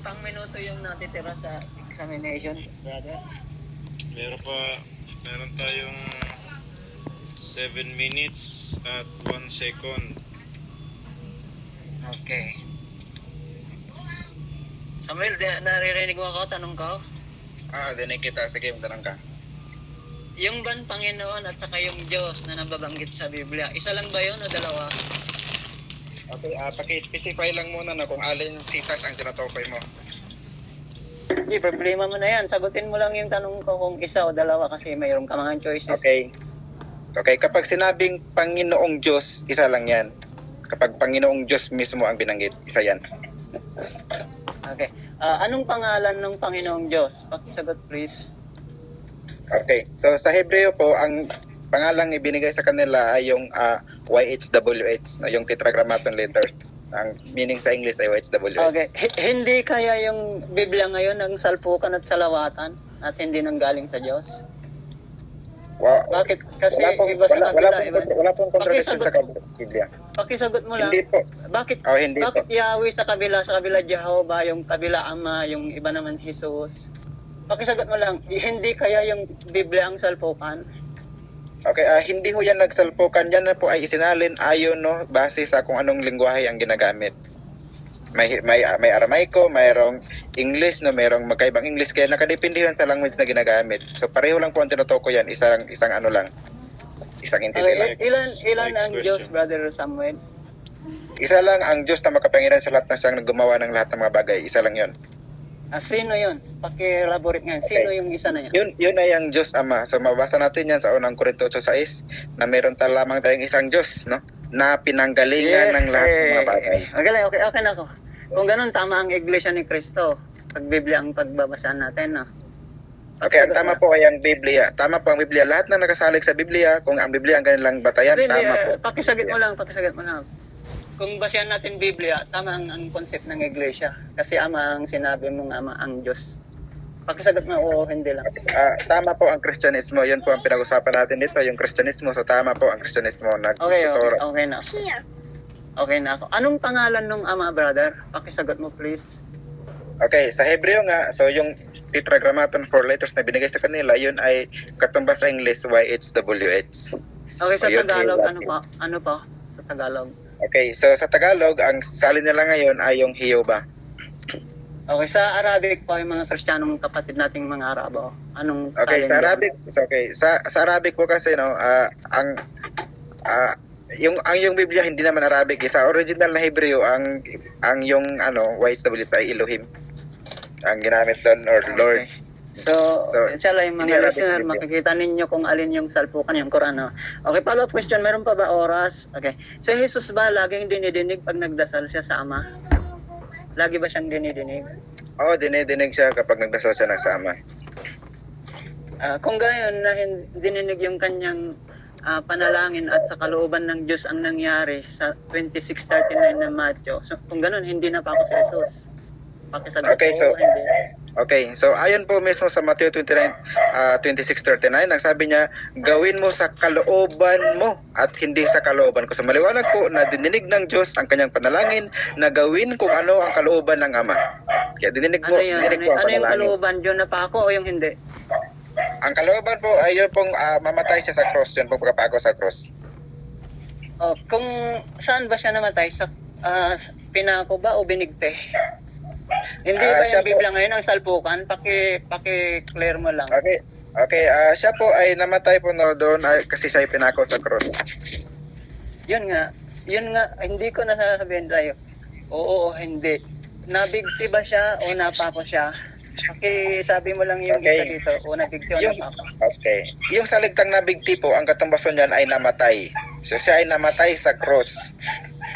ilang pang minuto yung natitira sa examination, brother? Meron tayong 7 minutes at 1 second. Okay. Samuel, naririnig mo ako? Tanong ko? Dinig kita. Sige, magtanong ka. Yung ban Panginoon at saka yung Diyos na nababanggit sa Biblia, isa lang ba yun o dalawa? Okay, paki-specify lang muna na kung alin sitas ang tinutukoy mo. Hindi, problema mo na yan. Sagutin mo lang yung tanong ko kung isa o dalawa kasi mayroon ka mga choices. Okay. Okay, kapag sinabing Panginoong Diyos, isa lang yan. Kapag Panginoong Diyos mismo ang binanggit, isa yan. Okay. Anong pangalan ng Panginoong Diyos? Pakisagot please. Okay, so sa Hebreo po, ang pangalang ibinigay sa kanila ay yung YHWH, yung tetragrammaton letter. Ang meaning sa English ay YHWH. Okay. Hindi kaya yung Biblia ngayon ng salpukan at salawatan at hindi nang galing sa Diyos? Wow. Bakit? Kasi iba sa kabila. Wala pong contradiction sa Biblia. Pakisagot mo lang. Hindi po. Bakit Hindi bakit po. Yahweh sa kabila Jehovah, yung kabila Ama, yung iba naman Jesus? Pakisagot mo lang, hindi kaya yung Biblia ang salpukan? Okay, hindi ho yan nagsalpukan. Yan na po ay isinalin ayon no, base sa kung anong lingwahe ang ginagamit. May Aramaico, mayroong English, no, mayroong magkaibang English, kaya nakadepende yan sa language na ginagamit. So pareho lang po ang tinutukoy yan, isang ano lang, isang entity lang. Ilan ang Diyos, Brother Samuel? Isa lang ang Diyos na makapangyarihan sa lahat na siyang gumawa ng lahat ng mga bagay. Isa lang yun. Sino yun? Paki-elaborate nga. Sino yung isa na yan? Yun ay ang Diyos Ama. So mabasa natin yan sa unang Korinto 8:6 na meron lamang tayong isang Diyos, no? Na pinanggalingan ng lahat ng mga bagay. Okay na ako. Kung ganun, tama ang Iglesia ni Cristo. Pag Biblia ang pagbabasaan natin, no? Okay, ang tama po ay ang Biblia. Tama po ang Biblia. Lahat na nakasalig sa Biblia, kung ang Biblia ang kanilang batayan, tama po. Pakisagot mo lang. Kung basehan natin Biblia, tama ang concept ng Iglesia. Kasi Ama ang sinabi mong Ama ang Diyos. Pakisagot mo, oo, hindi lang. Tama po ang Kristyanismo. Yun po ang pinag-usapan natin dito, yung Kristyanismo. So tama po ang Kristyanismo. Okay na. Okay na ako. Anong pangalan ng Ama, brother? Pakisagot mo, please. Okay, sa Hebreo nga, so yung tetragrammaton 4 letters na binigay sa kanila, yun ay katumbas sa English, YHWH. Okay, sa So, Tagalog, ano pa? Sa Tagalog. Okay, so sa Tagalog, ang salin nila ngayon ay yung Jehovah. Okay, sa Arabic po, yung mga Kristiyanong kapatid nating mga Arabo. Anong Okay, sa Arabic, sa Arabic po kasi no, yung Biblia hindi naman Arabic, sa original na Hebreo ang yung YHWH ay Elohim. Ang ginamit doon or Lord. Okay. So inshallah yung mga listener, makikita ninyo kung alin yung salpukan, yung Quran. No? Okay, follow-up question. Meron pa ba oras? Okay. So Jesus ba laging dinidinig pag nagdasal siya sa Ama? Lagi ba siyang dinidinig? Oo, dinidinig siya kapag nagdasal siya ng Ama. Kung gayon na dininig yung kanyang panalangin at sa kalooban ng Diyos ang nangyari sa 26:39 ng Matthew. So kung ganon, hindi na pa ako si Jesus. Pakisagot Okay, ko, hindi. Okay, so ayon po mismo sa Matthew 26:39, ang sabi niya, gawin mo sa kalooban mo at hindi sa kalooban ko. So maliwanag po na dininig ng Diyos ang kanyang panalangin na gawin kung ano ang kalooban ng Ama. Kaya dininig po ang Ano yung panalangin. kalooban? Diyon na pa ako o yung hindi? Ang kalooban po ay yun pong mamatay siya sa cross, yun pong pagkapako sa cross. Kung saan ba siya namatay? Sa pinako ba o binigte? Hindi ba siya yung Biblia ngayon ang salpukan? Paki-clear mo lang. Okay, siya po ay namatay po doon kasi siya ay pinako sa cross. Yun nga, hindi ko nasasabihin sa'yo. Oo o hindi. Nabigti ba siya o napako siya? Sabi mo lang yung isa dito, o nabigti o napako. Okay. Yung salitang nabigti po, ang katumbason niyan ay namatay. So siya ay namatay sa cross.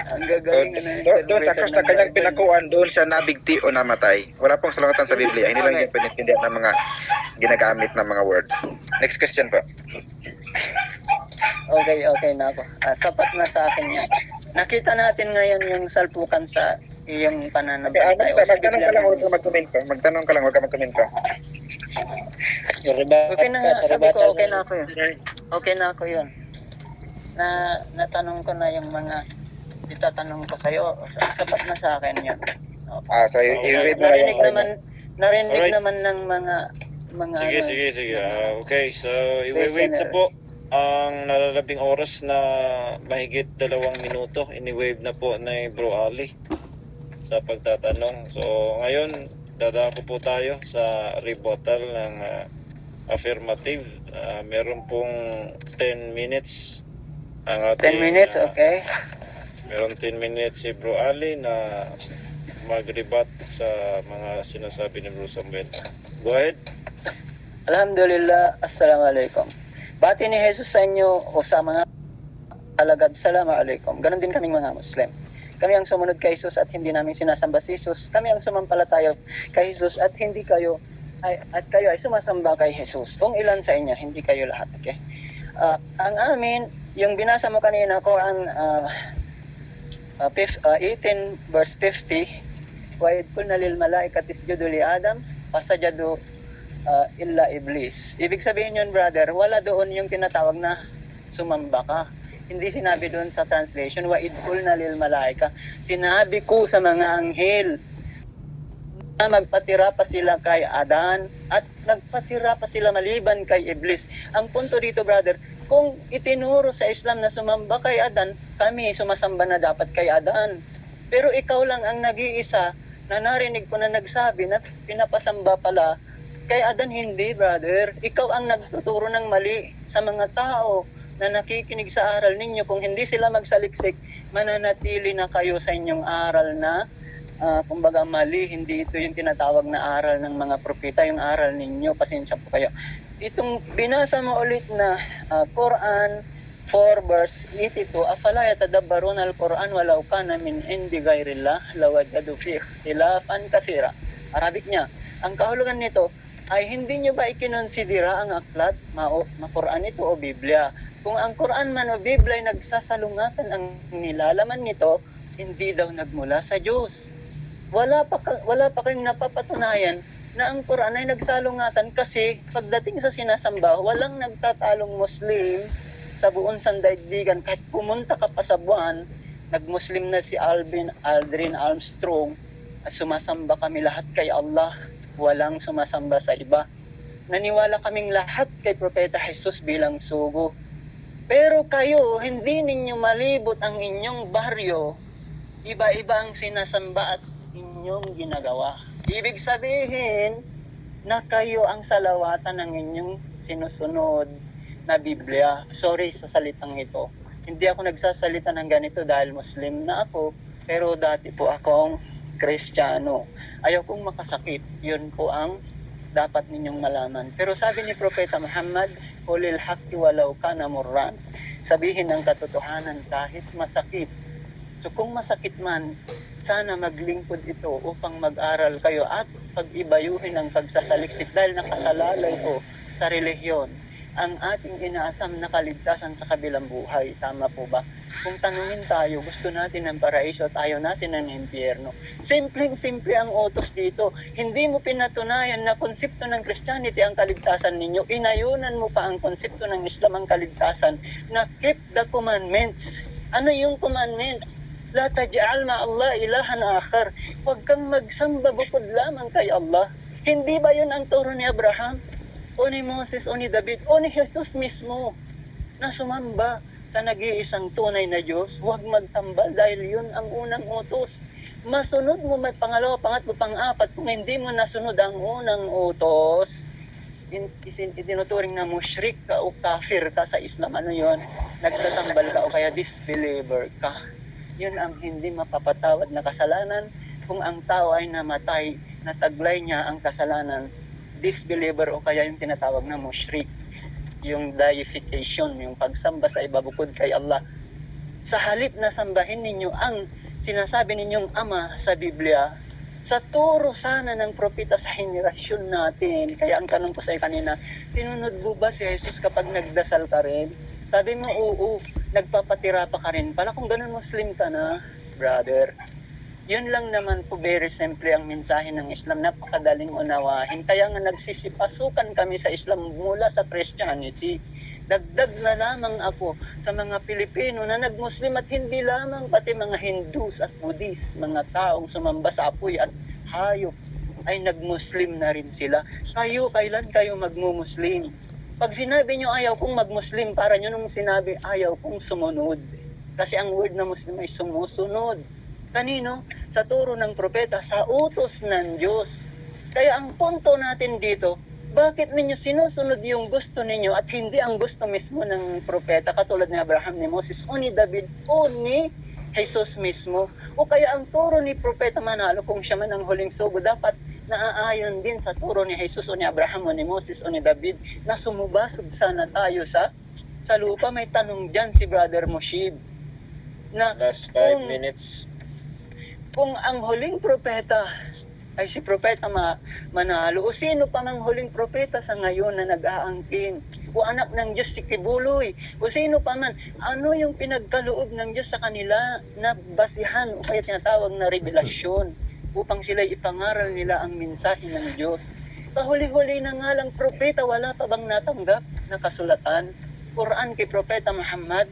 Ang gagaling doon sa kanyang pinakuan, doon siya nabigti o namatay. Wala pong salungatan sa Biblia. Hindi lang yung pinintindihan ng mga ginagamit ng mga words. Next question po. Okay na ako. Sapat na sa akin yan. Nakita natin ngayon yung salpukan sa iyong pananampalataya. Magtanong ka lang, huwag ka magkomento. Huwag ka magkomento. Okay na nga, sabi ko okay na ako yun. Okay na ako yun. Natanong ko na yung mga itatanong ko sa'yo. Sapat na sa akin yun. So i-read mo na Narinig yung naman, narinig Alright. naman ng mga Sige. Okay, so i-wait listener. na po ang nalalabing oras na mahigit 2 minuto. Ini-wave na po ni Bro Ali sa pagtatanong. So ngayon, dadako po tayo sa rebuttal ng affirmative. Meron pong 10 minutes ang 10 ating minutes, okay? meron 10 minutes si Bro Ali na mag-rebut sa mga sinasabi ni Bro Samuel. Go ahead. Alhamdulillah, Assalamualaikum. Bati ni Jesus sa inyo o sa mga alagad, Assalamualaikum. Ganon din kaming mga Muslim. Kami ang sumunod kay Jesus at hindi namin sinasamba si Jesus. Kami ang sumampalataya kay Jesus at hindi kayo kayo ay sumasamba kay Jesus. Kung ilan sa inyo, hindi kayo lahat, okay? Ang amin, yung binasa mo kanina, Quran 18 verse 50, wa idh qulna lil malaikati isjudu li Adam fasajadu illa iblis. Ibig sabihin yun, brother, wala doon yung tinatawag na sumamba ka. Hindi sinabi doon sa translation, wa idh qulna lil malaika. Sinabi ko sa mga anghel na magpatira pa sila kay Adan at nagpatira pa sila maliban kay Iblis. Ang punto dito, brother, kung itinuro sa Islam na sumamba kay Adan, kami sumasamba na dapat kay Adan. Pero ikaw lang ang nag-iisa na narinig ko na nagsabi na pinapasamba pala kay Adan. Hindi, brother. Ikaw ang nagtuturo ng mali sa mga tao na nakikinig sa aral ninyo. Kung hindi sila magsaliksik, mananatili na kayo sa inyong aral na kumbaga mali. Hindi ito yung tinatawag na aral ng mga propeta, yung aral ninyo. Pasensya po kayo. Itong binasa mo ulit na Quran 4 verse 82, afala yatadabbaruna al-Quran walau kana min indi ghairillah lawajadu fi ikhtilafan katsira. Arabic niya, ang kahulugan nito ay hindi nyo ba ikinonsidera ang aklat, ma-Quran ito o Biblia? Kung ang Quran man o Biblia ay nagsasalungatan ang nilalaman nito, hindi daw nagmula sa Diyos. Wala pa kayong napapatunayan na ang Quran ay nagsalungatan kasi pagdating sa sinasamba, walang nagtatalong Muslim sa buong sandaigdigan. Kahit pumunta ka pa sa buwan, nag-Muslim na si Aldrin Armstrong at sumasamba kami lahat kay Allah. Walang sumasamba sa iba. Naniwala kaming lahat kay Propeta Jesus bilang sugo. Pero kayo, hindi ninyo malibot ang inyong baryo. Iba-iba ang sinasamba at inyong ginagawa. Ibig sabihin na kayo ang salawatan ng inyong sinusunod na Biblia. Sorry sa salitang ito. Hindi ako nagsasalita ng ganito dahil Muslim na ako, pero dati po akong Kristiyano. Ayaw kong makasakit. Yun po ang dapat ninyong malaman. Pero sabi ni Propeta Muhammad, Qulil haqqi walau kana murran. Sabihin ng katotohanan kahit masakit. So kung masakit man, sana maglingkod ito upang mag-aral kayo at pag-ibayuhin ang pagsasaliksik dahil nakasalalay po sa relihiyon ang ating inaasam na kaligtasan sa kabilang buhay. Tama po ba? Kung tanungin tayo, gusto natin ng paraiso at ayaw natin ng impyerno. Simpleng-simple ang utos dito. Hindi mo pinatunayan na konsepto ng Christianity ang kaligtasan ninyo. Inayunan mo pa ang konsepto ng Islam ang kaligtasan na keep the commandments. Ano yung commandments? La taj'al ma'allah ilahan akhar. Huwag kang magsamba bukod lamang kay Allah. Hindi ba yun ang turo ni Abraham? O ni Moses, o ni David, o ni Jesus mismo na sumamba sa nag-iisang tunay na Diyos? Huwag magtambal dahil yun ang unang utos. Masunod mo may pangalawa, pangatlo, pang-apat. Kung hindi mo nasunod ang unang utos, itinuturing na mushrik ka o kafir ka sa Islam. Ano yun? Nagtatambal ka o kaya disbeliever ka. Yun ang hindi mapapatawad na kasalanan. Kung ang tao ay namatay, nataglay niya ang kasalanan, disbeliever o kaya yung tinatawag na mushrik, yung deification, yung pagsamba sa iba bukod kay Allah. Sa halip na sambahin ninyo ang sinasabi ninyong Ama sa Biblia, sa turo sana ng propeta sa henerasyon natin. Kaya ang tanong ko sa iyo kanina, sinunod mo ba si Jesus kapag nagdasal ka rin? Sabi mo, oo, nagpapatira pa ka rin. Pala kung ganun Muslim ka na, brother. Yun lang naman po, very simple ang mensahe ng Islam. Napakadaling unawahin. Kaya nga nagsisipasukan kami sa Islam mula sa Christianity. Dagdag na lamang ako sa mga Pilipino na nagmuslim at hindi lamang pati mga Hindus at Buddhist, mga taong sumamba sa apoy at hayop ay nagmuslim na rin sila. Kayo, kailan kayo magmumuslim? Pag sinabi nyo ayaw kong magmuslim, para nyo nung sinabi ayaw kong sumunod. Kasi ang word na Muslim ay sumusunod. Kanino? Sa turo ng propeta, sa utos ng Diyos. Kaya ang punto natin dito, bakit ninyo sinusunod yung gusto ninyo at hindi ang gusto mismo ng propeta katulad ni Abraham, ni Moses, o ni David, o ni Jesus mismo? O kaya ang turo ni propeta Manalo, kung siya man ang huling sugo, dapat naaayon din sa turo ni Jesus o ni Abraham o ni Moses o ni David na sumubasog sana tayo sa lupa. May tanong dyan si Brother Moshib na Last 5 minutes. kung ang huling propeta ay si Propeta Manalo, o sino pa mang huling propeta sa ngayon na nag-aangkin, o anak ng Diyos si Kibuloy, o sino pa man, ano yung pinagkaloob ng Diyos sa kanila na basihan o kaya tinatawag na revelasyon upang sila ipangaral nila ang mensahe ng Diyos. Kahuli-huli na nga lang propeta, wala pa bang natanggap na kasulatan? Quran kay Propeta Muhammad,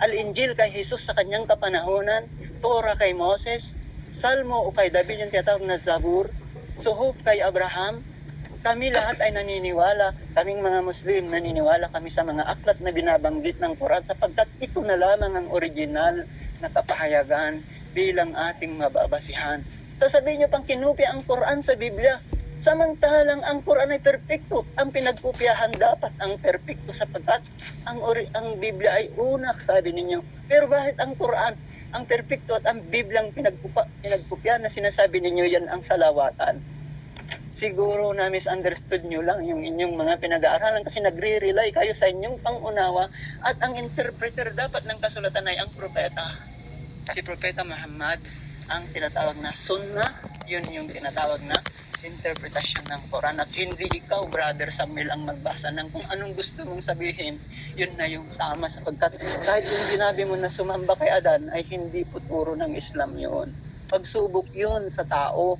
Al-Injil kay Jesus sa kanyang kapanahonan, Torah kay Moses, Salmo o kay David yung tinatawag na Zabur, Suhuf kay Abraham. Kami lahat ay naniniwala, kaming mga Muslim, naniniwala kami sa mga aklat na binabanggit ng Quran sapagkat ito na lamang ang original na kapahayagan bilang ating mababasihan. Sasabihin nyo pang kinupya ang Quran sa Biblia, samantalang ang Quran ay perpekto. Ang pinagkupyahan dapat ang perpekto sapagkat ang Biblia ay unak, sabi ninyo. Pero bakit ang Quran ang perpekto at ang Biblang pinagkupya na sinasabi ninyo yan ang salawatan? Siguro na misunderstood nyo lang yung inyong mga pinag-aaralan kasi nagre-rely kayo sa inyong pangunawa at ang interpreter dapat ng kasulatan ay ang propeta. Si Propeta Muhammad, ang tinatawag na sunnah, yun yung tinatawag na interpretasyon ng Quran at hindi ikaw, Brother Samuel, ang magbasa ng kung anong gusto mong sabihin, yun na yung tama sapagkat kahit yung sinabi mo na sumamba kay Adan ay hindi po turo ng Islam yun. Pagsubok yun sa tao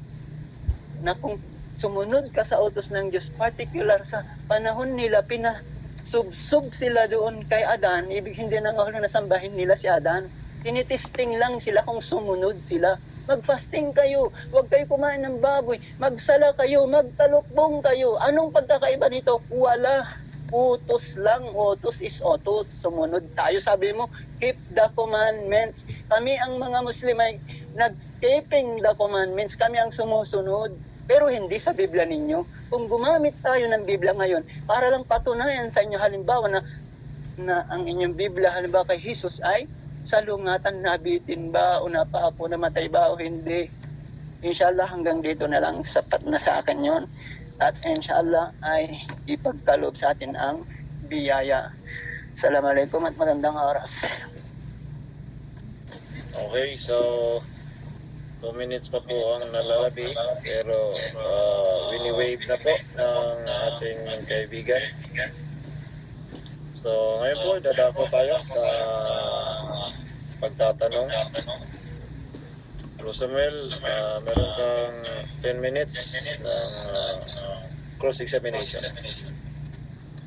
na kung sumunod ka sa utos ng Diyos, particular sa panahon nila, pinasubsub sila doon kay Adan, ibig hindi na nga nasambahin nila si Adan, tinitesting lang sila kung sumunod sila. Mag-fasting kayo, huwag kayo kumain ng baboy, magsala kayo, magtalukbong kayo. Anong pagkakaiba nito? Wala. Utos lang, utos is utos. Sumunod tayo. Sabi mo, keep the commandments. Kami ang mga Muslim ay nag-keeping the commandments. Kami ang sumusunod. Pero hindi sa Biblia ninyo. Kung gumamit tayo ng Biblia ngayon, para lang patunayan sa inyo halimbawa na ang inyong Biblia halimbawa kay Jesus ay salungatan, nabitin ba o napaapo, namatay ba o hindi. Inshallah hanggang dito na lang, sapat na sa akin yon. At inshallah ay ipagkaloob sa atin ang biyaya. Assalamualaikum at magandang oras. Okay, so 2 minutes pa po ang nalalabi pero wini-wave na po ng ating kaibigan. So ngayon po dadako tayo sa pagtatanong. Rosamel, meron kang 10 minutes ng cross-examination.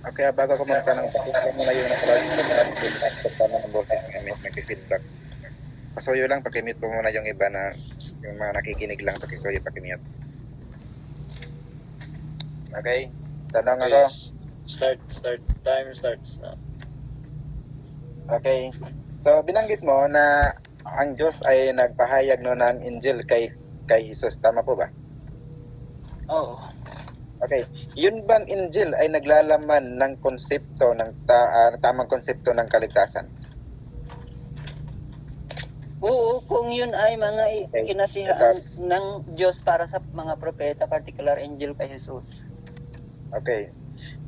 Okay, bago ko magtanong, pakita mo na yung pagtanong ng boses namin, nag-feedback. Pasuyo lang, pakimute po muna yung iba na yung mga nakikinig lang, pakisuyo, pakimute. Okay, tanong ako. Start. Time starts now. Okay. So binanggit mo na ang Diyos ay nagpahayag no ng Injil kay Jesus, tama po ba? Oo. Okay. Yun bang Injil ay naglalaman ng konsepto ng tamang konsepto ng kaligtasan? Oo, kung yun ay mga kinasihaan ng Diyos para sa mga propeta, particular angel kay Jesus. Okay.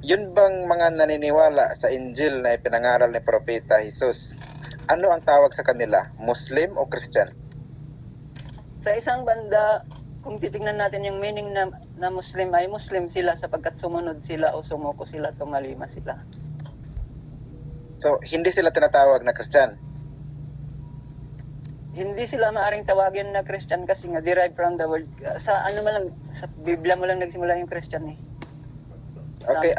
Yun bang mga naniniwala sa Injil na ipinangaral ni Propeta Jesus, ano ang tawag sa kanila? Muslim o Christian? Sa isang banda, kung titingnan natin yung meaning na Muslim ay Muslim sila sapagkat sumunod sila o sumuko sila, tumalima sila. So, hindi sila tinatawag na Christian? Hindi sila maaring tawagin na Christian kasi nga derived from the word. Sa sa Biblia mo lang nagsimula yung Christian eh. Okay,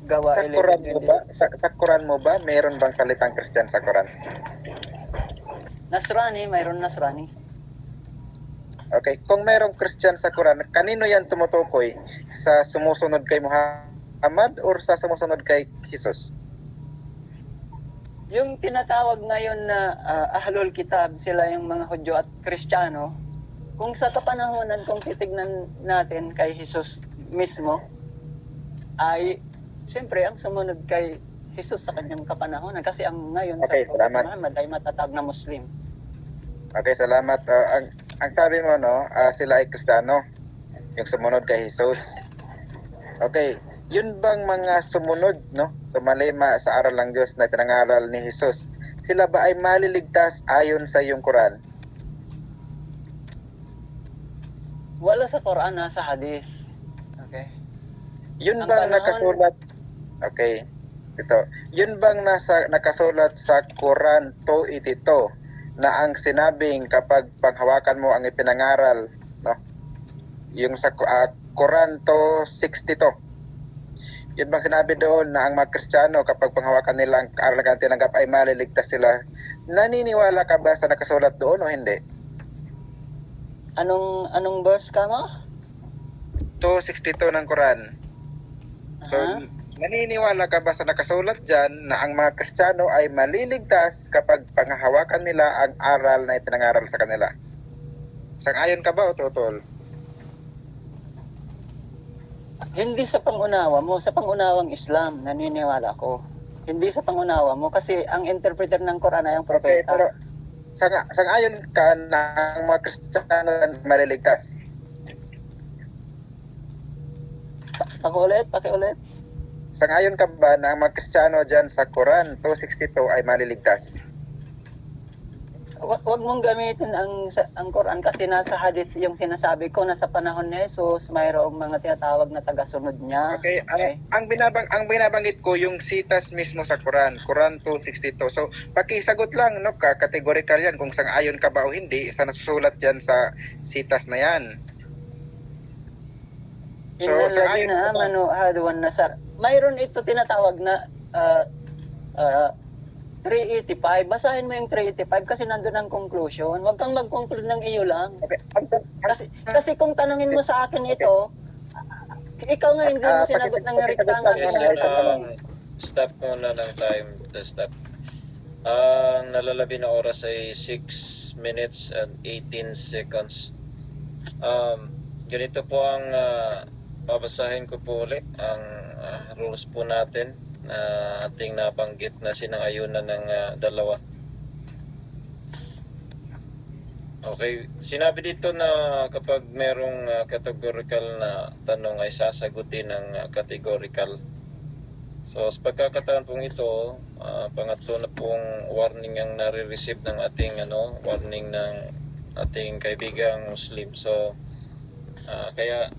Gawa Sa Quran mo 11:20. ba? Sa Quran mo ba meron bang salitang Christian sa Quran? Nasrani, mayroon Nasrani. Okay, kung merong Christian sa Quran, kanino yan tumutukoy? Sa sumusunod kay Muhammad or sa sumusunod kay Jesus? Yung tinatawag ngayon na Ahlul Kitab, sila yung mga Hudyo at Kristiyano, kung sa kapanahonan, kung titignan natin kay Jesus mismo, ay siyempre ang sumunod kay Jesus sa kanyang kapanahonan kasi ang ngayon Okay, sa salamat. Muhammad ay matatag na Muslim. Okay, salamat. Ang sabi mo, no, sila ay Kristiyano, yung sumunod kay Jesus. Okay, yun bang mga sumunod, no, tumalima sa aral ng Diyos na pinangaral ni Jesus, sila ba ay maliligtas ayon sa iyong Quran? Wala sa Quran, nasa hadith. Okay. Yun Ang bang panahon- nakasulat? Okay. Ito. Yun bang nakasulat sa Quran 2:82 na ang sinabing kapag panghawakan mo ang ipinangaral, no? Yung sa Quran 2:62. Yun bang sinabi doon na ang mga Kristiyano kapag panghawakan nila ang aral na tinanggap ay maliligtas sila? Naniniwala ka ba sa nakasulat doon o hindi? Anong verse ka mo? 2:62 ng Quran. So, Aha. naniniwala ka ba sa nakasulat dyan na ang mga Kristiyano ay maliligtas kapag panghahawakan nila ang aral na ipinangaral sa kanila? Sang-ayon ka ba o tutol? Hindi sa pangunawa mo, sa pangunawang Islam, naniniwala ko. Hindi sa pangunawa mo kasi ang interpreter ng Quran ay ang Okay, propeta. pero sang-ayon ka na ang mga Kristiyano ay maliligtas? Pakiulit. Sang-ayon ka ba na ang mga Kristiyano dyan sa Quran 2:62 ay maliligtas? Wag mong gamitin ang Quran kasi nasa hadith yung sinasabi ko na sa panahon ni Jesus mayroong mga tinatawag na tagasunod niya. Okay, ang binabanggit ko yung sitas mismo sa Quran 2:62. So, pakisagot lang, no, kategorikal yan kung sang-ayon ka ba o hindi sa nasusulat diyan sa sitas na yan. So, Innal sang-ayon ladina ka ba? amanu hadu wan nasar. Mayroon ito tinatawag na 385. Basahin mo yung 385 kasi nandun ang conclusion. Huwag kang mag-conclude ng iyo lang. Okay, Kasi kung tanungin mo sa akin ito, ikaw nga hindi mo sinagot ng rektangan. Stop muna ng time. Stop. Ang nalalabi na oras ay 6 minutes and 18 seconds. Ganito po ang babasahin ko po ulit ang rules po natin na ating nabanggit na sinang-ayunan ng dalawa. Okay, sinabi dito na kapag merong categorical na tanong ay sasagutin ng categorical. So sa pagkakataon pong ito, pangatlo na pong warning ang nare-receive ng ating warning ng ating kaibigang Muslim. So kaya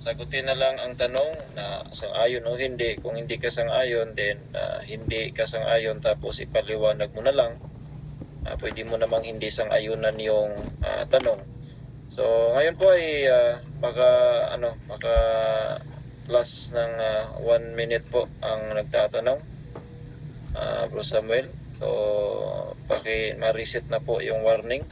sagutin na lang ang tanong na sang-ayon o hindi. Kung hindi ka sang-ayon, then hindi ka sang-ayon tapos ipaliwanag mo na lang. Pwede mo namang hindi sang-ayunan yung tanong. So ngayon po ay baka plus ng 1 minute po ang nagtatanong, Bro Samuel. So ma-reset na po yung warning.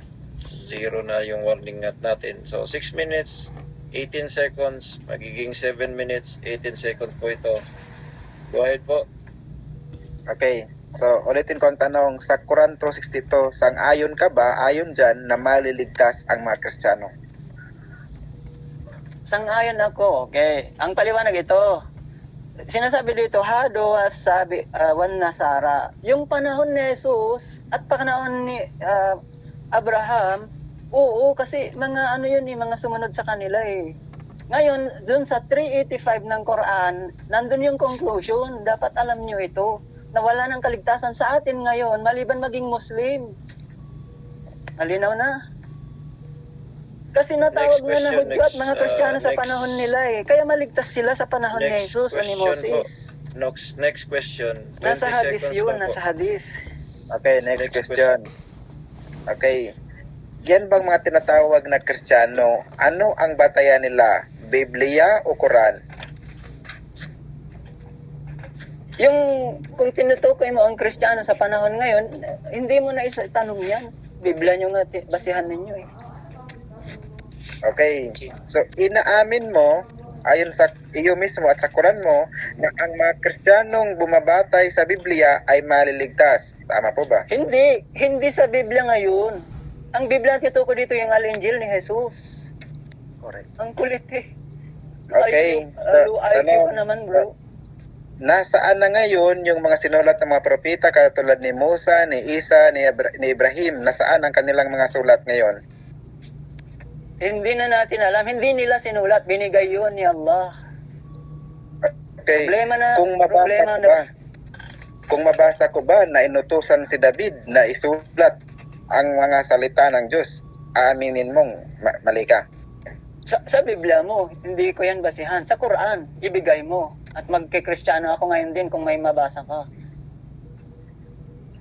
0 na yung warning natin. So 6 minutes 18 seconds, magiging 7 minutes, 18 seconds po ito. Go ahead po. Okay. So, ulitin ko ang tanong, sa Quran 2:62, sang-ayon ka ba, ayon dyan, na maliligtas ang mga Kristiyano? Sang-ayon ako. Okay. Ang paliwanag ito, sinasabi dito, hado sabi wan nasara. Yung panahon ni Jesus at panahon ni Abraham, oo, kasi mga mga sumunod sa kanila eh. Ngayon, dun sa 385 ng Quran, nandun yung conclusion. Dapat alam nyo ito, na wala ng kaligtasan sa atin ngayon, maliban maging Muslim. Malinaw na? Kasi natawag Next nga na question, Hudyo at mga Kristiyano sa next- panahon nila eh. Kaya maligtas sila sa panahon ni Jesus o ni Moses. Next question. 20 Nasa hadith seconds yun, lang po. nasa hadith. Okay, next question. Okay. Yan bang mga tinatawag na Kristiyano, ano ang batayan nila? Biblia o Quran? Yung kung tinutukoy mo ang Kristiyano sa panahon ngayon, hindi mo na isa tanong yan. Biblia nyo nga basihan ninyo eh. Okay. So, inaamin mo, ayon sa iyo mismo at sa Quran mo, na ang mga Kristiyanong bumabatay sa Biblia ay maliligtas. Tama po ba? Hindi sa Biblia ngayon. Ang Biblia tinutukoy dito yung Al-Injil ni Jesus. Correct. Ang kulit eh. Okay. IQ ka naman bro. Nasaan na ngayon yung mga sinulat ng mga propeta katulad ni Musa, ni Isa, ni Ibrahim? Nasaan ang kanilang mga sulat ngayon? Hindi na natin alam. Hindi nila sinulat. Binigay yun ni Allah. Okay. Problema na. Kung mabasa ko ba na inutusan si David na isulat ang mga salita ng Diyos, aaminin mong mali ka? Sa Biblia mo, hindi ko yan basihan. Sa Quran, ibigay mo. At magkikristyano ako ngayon din kung may mabasa ka.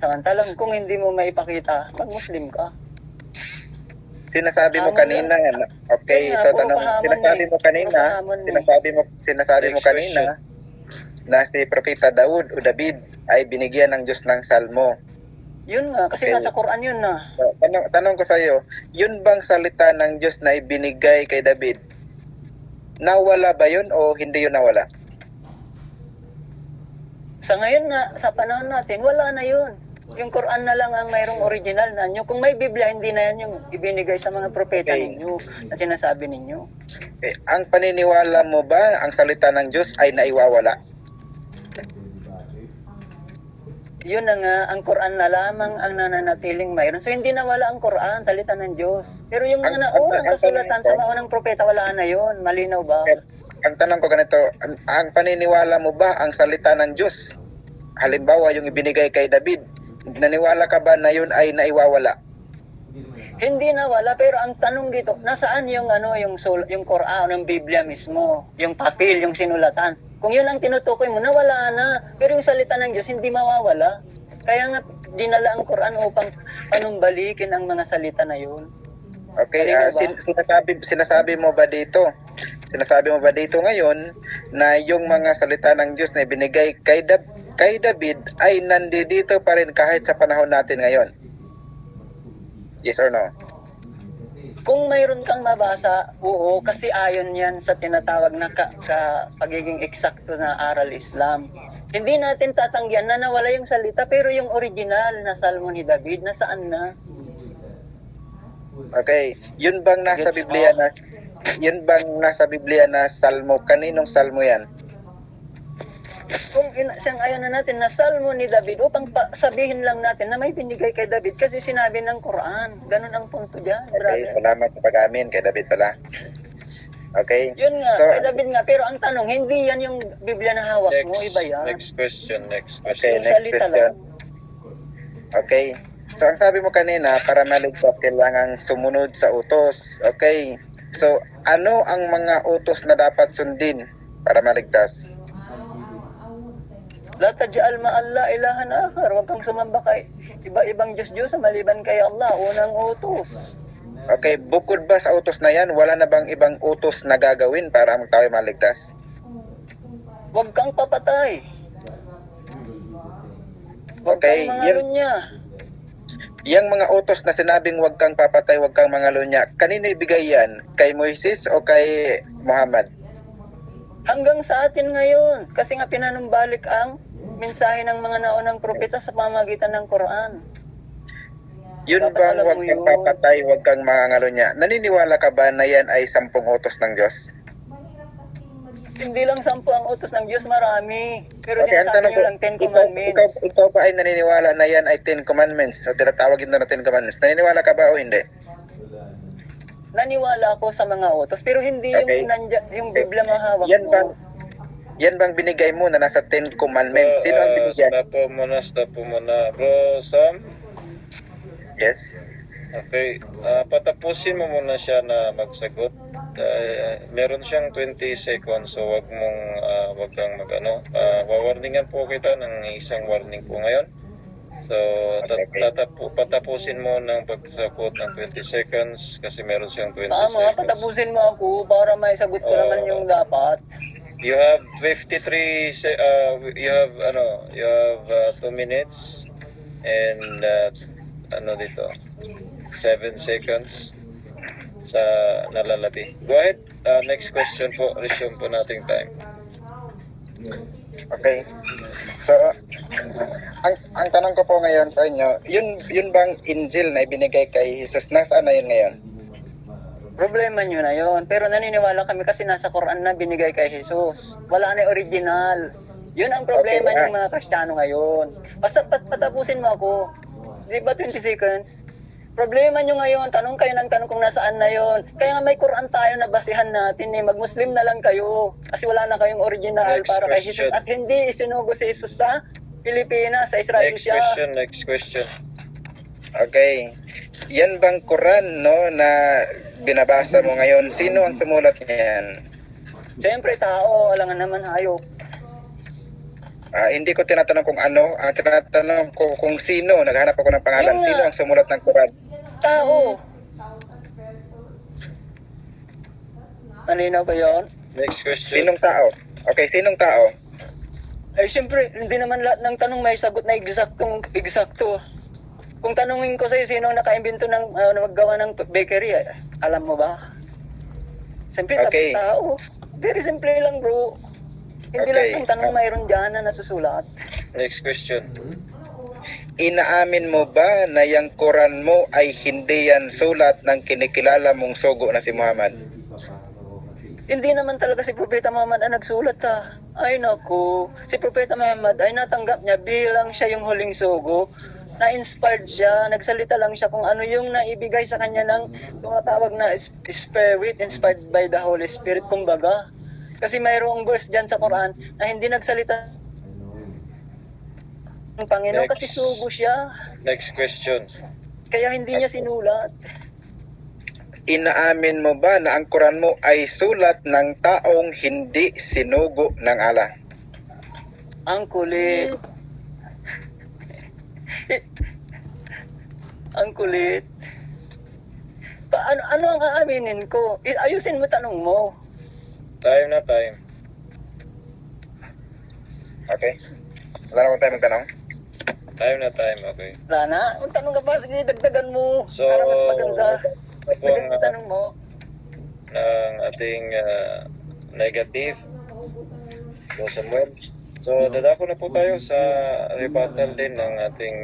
Samantalang kung hindi mo maipakita, mag-Muslim ka. Sinasabi mo kanina, okay, ito tanong, sinasabi mo kanina na si Propeta Daud o David ay binigyan ng Diyos ng salmo. Yun nga, kasi Okay. nasa Quran yun na. So, tanong ko sa iyo, yun bang salita ng Diyos na ibinigay kay David? Nawala ba yun o hindi yun nawala? Sa ngayon na, sa panahon natin, wala na yun. Yung Quran na lang ang mayroong original na nyo. Kung may Biblia, hindi na yan yung ibinigay sa mga propeta Okay. ninyo na sinasabi ninyo. Ang paniniwala mo ba ang salita ng Diyos ay naiwawala? Yun na nga, ang Quran na lamang ang nananatiling mayroon. So hindi nawala ang Quran, salita ng Diyos. Pero yung mga naunang kasulatan sa maunang propeta, wala na yun. Malinaw ba? Ang tanong ko ganito, ang paniniwala mo ba ang salita ng Diyos? Halimbawa, yung ibinigay kay David, naniwala ka ba na yun ay naiwawala? Hindi nawala, pero ang tanong dito, nasaan yung yung Quran, yung Biblia mismo, yung papel, yung sinulatan? Kung yun ang tinutukoy mo, nawala na. Pero yung salita ng Diyos, hindi mawawala. Kaya nga, dinala ang Quran upang panumbalikin ang mga salita na yun. Okay, Malinaw ba? sinasabi mo ba dito ngayon na yung mga salita ng Diyos na binigay kay David ay nandito pa rin kahit sa panahon natin ngayon? Yes or no? Kung mayroon kang mabasa, oo, kasi ayon yan sa tinatawag na pagiging eksakto na aral Islam. Hindi natin tatanggihan na nawala yung salita, pero yung original na salmo ni David, nasaan na? Okay, yun bang nasa Gets Biblia na salmo? Kaninong salmo yan? Kung siyang ayon na natin na salmo ni David, upang sabihin lang natin na may binigay kay David kasi sinabi ng Quran. Ganun ang punto dyan, Okay, brother. salamat sa pag-amin kay David pala. Okay. Yun nga, So, kay David nga. Pero ang tanong, hindi yan yung Biblia na hawak mo, iba yan. Next question. Okay, Yung next salita question. lang. Okay. So, ang sabi mo kanina, para maligtas, kailangang sumunod sa utos. Okay. So, ano ang mga utos na dapat sundin para maligtas? La taj'al ma'alla ilahan akhar. Huwag kang sumamba kay iba-ibang Diyos-Diyos maliban kay Allah. Unang utos. Okay, bukod ba sa utos na yan, wala na bang ibang utos na gagawin para ang tao ay maligtas? Huwag kang papatay. Huwag Okay, kang mangalunya. Yang mga utos na sinabing huwag kang papatay, huwag kang mangalunya, kanino ibigay yan? Kay Moises o kay Muhammad? Hanggang sa atin ngayon. Kasi nga pinanumbalik ang mensahe ng mga naunang propeta sa pamamagitan ng Quran. Yun Dapat bang alam huwag mo kang yun. papatay, huwag kang mangalunya? Naniniwala ka ba na yan ay 10 utos ng Diyos? Hindi lang 10 ang utos ng Diyos, marami. Pero Okay, ang sinasabi tanong nyo ko, lang 10 commandments. ikaw ba ay naniniwala na yan ay 10 commandments? O tinatawag ito na 10 commandments. Naniniwala ka ba o hindi? Naniwala ako sa mga utos, pero hindi Okay. yung Biblia mahawak Yan bang, mo. yan bang binigay mo na nasa 10 commandments? Sino ang binigyan? Stop po muna. Bro Sam, Yes. okay. Patapusin mo muna siya na magsagot. Meron siyang 20 seconds, so wag kang wawarningan po kita ng isang warning po ngayon. So, patapusin mo ng pagsagot ng 20 seconds kasi meron siyang 20 Tama, seconds. patapusin mo ako para maisagot ko naman yung dapat. You have 53 you have 2 minutes and 7 seconds sa nalalabi. Go ahead. Next question po. Resume po nating time. Okay. So, ang tanong ko po ngayon sa inyo, yun bang Injil na ibinigay kay Jesus, nasaan na yun ngayon? Problema nyo na yon. Pero naniniwala kami kasi nasa Quran na binigay kay Jesus. Wala na yung original. Yun ang problema Okay. ng mga Kristiyano ngayon. Basta patapusin mo ako. Di ba 20 seconds? Problema nyo ngayon, tanong kayo ng tanong kung nasaan na yon. Kaya nga may Quran tayo na basihan natin eh. Mag-Muslim na lang kayo. Kasi wala na kayong original Next para kay question. Jesus. At hindi isinugo si Jesus sa Pilipinas, sa Israel siya. Next question. Okay. Yan bang Quran, no, na binabasa mo ngayon? Sino ang sumulat niyan? Siyempre tao, alangan naman hayop. Hindi ko tinatanong kung ano, ang tinatanong ko kung sino. Naghanap ako ng pangalan. Yun nga. Sino ang sumulat ng Quran? Tao. Malinaw ba yun? Next question. Sinong tao? Okay, sinong tao? Ay, siyempre, hindi naman lahat ng tanong may sagot na eksakto. Kung tanungin ko sa'yo, sino ang nakaimbento ng maggawa ng bakery, alam mo ba? Siyempre, Okay. tao. Very simple lang, bro. Hindi Okay. lang ng tanong mayroon dyan na nasusulat. Next question. Inaamin mo ba na yung Quran mo ay hindi yan sulat ng kinikilala mong sugo na si Muhammad? Hindi naman talaga si Propeta Muhammad ang nagsulat ha. Ay naku, si Propeta Muhammad ay natanggap niya bilang siya yung huling sugo. Na-inspired siya, nagsalita lang siya kung ano yung naibigay sa kanya ng tumatawag na spirit, inspired by the Holy Spirit, kumbaga. Kasi mayroong verse dyan sa Quran na hindi nagsalita ng Panginoon kasi Next. sugo siya. Next question. Kaya hindi niya sinulat. Inaamin mo ba na ang Quran mo ay sulat ng taong hindi sinugo ng Allah? Ang kulit. Ang kulit. Ano ang aaminin ko? Ayusin mo tanong mo. Time na time. Okay? Wala naman tayo magtanong? Time na time. Okay. Wala na? Ang tanong ka ba? Sige, dagdagan mo. So, para mas maganda. ito po Dagdagan mo ang tanong mo. ng ating negative. So, Samuel. So, dadako na po tayo sa rebuttal din ng ating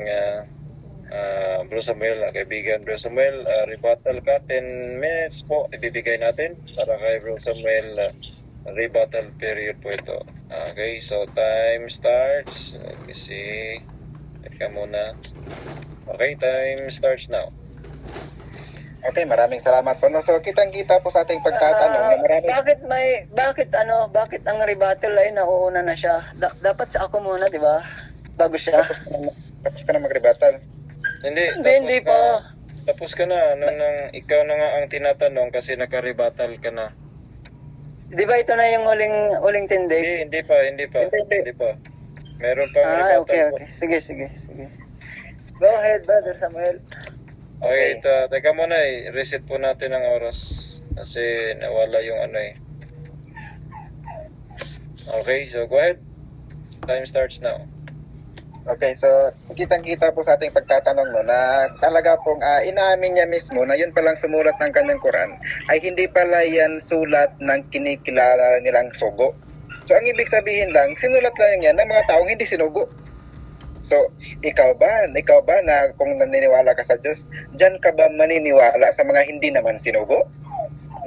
Bro Samuel, kaibigan Bro Samuel. Rebuttal ka, 10 minutes po ibibigay natin para kay Bro Samuel. Rebuttal period po ito. Okay, so time starts. Let me see. Teka muna. Okay, time starts now. Okay, maraming salamat po. No? So, kitang-kita po sa ating pagtatanong na maraming... Bakit ang rebuttal ay nauuna na siya? Dapat sa ako muna, di ba? Bago siya. Tapos ka na mag-rebuttal. Hindi pa. Tapos ka na. Nang ikaw na nga ang tinatanong kasi naka-rebuttal ka na. Di ba ito na yung uling tindig? Hindi pa. Meron pang rebuttal po. Okay. Sige. Go ahead, Brother Samuel. Okay, teka muna reset po natin ang oras kasi nawala yung Okay, so go ahead. Time starts now. Okay, so kitang-kita po sa ating pagtatanong no, na talaga pong inaamin niya mismo na yun palang sumulat ng kanyang Quran ay hindi pala yan sulat ng kinikilala nilang sugo. So ang ibig sabihin lang, sinulat lang yan ng mga taong hindi sinugo. So, ikaw ba na kung naniniwala ka sa Diyos, diyan ka ba maniniwala sa mga hindi naman sinugo?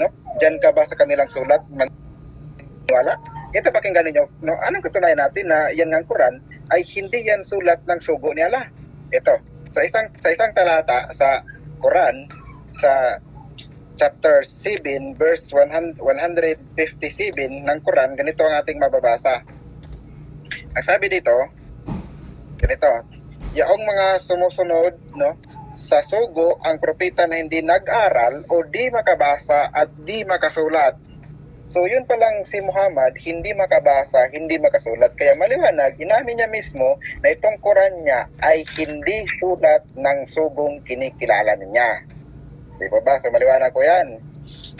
No? Diyan ka ba sa kanilang sulat maniniwala? Ito pakinggan ninyo, no? Anong katunayan natin na yan ng Quran ay hindi yan sulat ng sugo ni Allah? Ito, sa isang talata sa Quran, sa chapter 7, verse 157 ng Quran, ganito ang ating mababasa. Ang sabi dito, ganito, yaong mga sumusunod no, sa sugo ang propeta na hindi nag-aral o di makabasa at di makasulat. So yun palang si Muhammad, hindi makabasa, hindi makasulat. Kaya maliwanag, inamin niya mismo na itong Quran niya ay hindi sulat ng sugong kinikilala niya. Di ba ba? So maliwanag ko yan.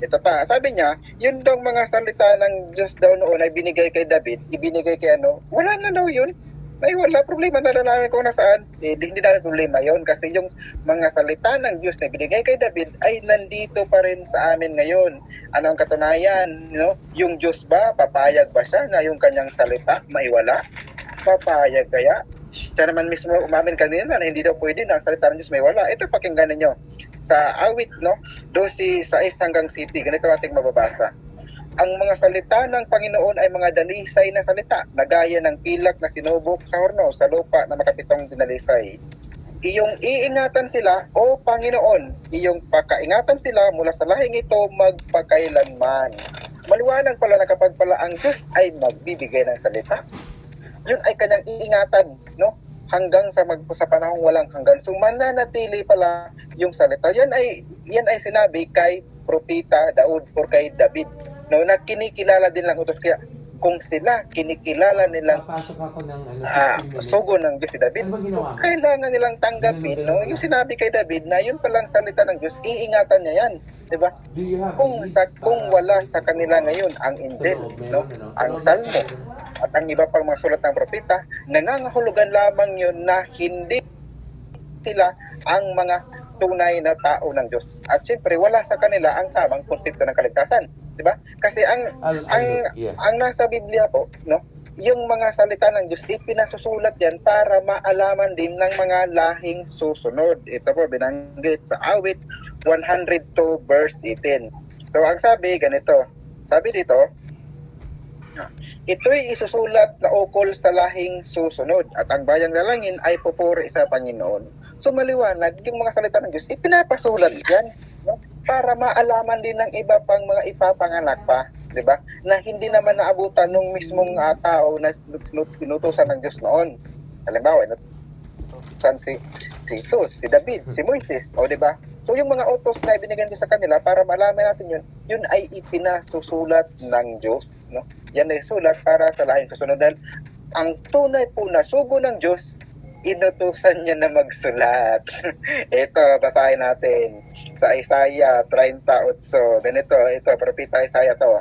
Ito pa, sabi niya, yun daw mga salita ng Diyos daw noon ay binigay kay David, ibinigay kay ano, wala na daw yun. Ay wala problema na namin kung nasaan. Hindi namin problema yon kasi yung mga salita ng Diyos na binigay kay David ay nandito pa rin sa amin ngayon. Ano ang katunayan? No? Yung Diyos ba, papayag ba siya na yung kanyang salita maiwala? Papayag kaya? Siya naman mismo umamin kanina na hindi daw pwede na ang salita ng Diyos maiwala. Ito pakinggan ninyo. Sa awit, no? 12:6-7, ganito ating mababasa. Ang mga salita ng Panginoon ay mga dalisay na salita, na gaya ng pilak na sinubok sa horno sa lupa na makapitong dinalisay. Iyong iingatan sila, O Panginoon, iyong pakaingatan sila mula sa lahing ito magpakailanman. Maliwanag pala na kapag pala ang Diyos ay magbibigay ng salita, yun ay kanyang iingatan, no? Hanggang sa panahong walang hanggan. So mananatili pala yung salita. Yan ay sinabi kay propeta Daud or kay David. No, na kinikilala din lang utos. Kaya kung sila kinikilala nilang sugo ng Diyos si David, kailangan nilang tanggapin, no? Yung sinabi kay David na yun palang salita ng Diyos, iingatan niya yan. Diba? Kung wala sa kanila ngayon ang Injil, no? Ang Salmo, at ang iba pang mga sulat ng propeta, nangangahulugan lamang yun na hindi sila ang mga tunay na tao ng Diyos. At siyempre, wala sa kanila ang tamang konsepto ng kaligtasan. Diba? Kasi ang nasa Biblia po, no, yung mga salita ng Diyos, ipinasusulat yan para maalaman din ng mga lahing susunod. Ito po, binanggit sa awit 102:18. So, ang sabi, ganito. Sabi dito, ito'y isusulat na ukol sa lahing susunod at ang bayang lalangin ay pupuri sa Panginoon. So maliwanag, yung mga salita ng Diyos, ipinapasulat yan, no? Para maalaman din ng iba pang mga ipapanganak pa, di ba? Na hindi naman naabutan ng mismong tao na pinutusan ng Diyos noon. Halimbawa, inutusan si Jesus, si David, si Moises, o di ba? So yung mga utos na ibinigay Diyos sa kanila para malaman natin yun ay ipinasusulat ng Diyos, no? Yan ay sulat para sa lahing susunod. Dahil ang tunay po na sugo ng Diyos, inutusan niya na magsulat. Ito, basahin natin sa Isaiah 38. Ganito, ito, propeta Isaiah to.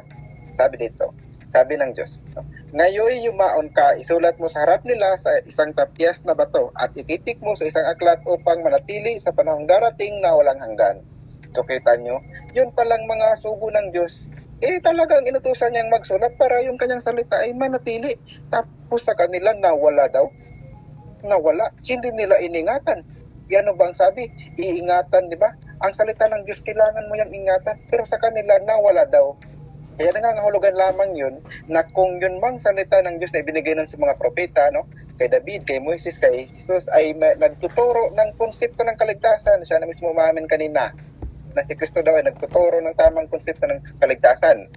Sabi dito, sabi ng Diyos, ngayon yumaon ka, isulat mo sa harap nila sa isang tapyas na bato at ititik mo sa isang aklat upang manatili sa panahong darating na walang hanggan. So kita nyo, yun palang mga sugo ng Diyos, talagang inutusan niyang magsulat para yung kanyang salita ay manatili. Tapos sa kanila, nawala daw. Nawala. Hindi nila iningatan. Yan bang sabi? Iingatan, di ba? Ang salita ng Diyos, kailangan mo yung ingatan. Pero sa kanila, nawala daw. Kaya nangangahulugan lamang yun na kung yun mang salita ng Diyos na ibinigay ng sa mga propeta, no? Kay David, kay Moises, kay Jesus, ay nagtuturo ng konsepto ng kaligtasan. Siya na mismo umamin kanina na si Kristo daw ay nagtuturo ng tamang konsepto ng kaligtasan.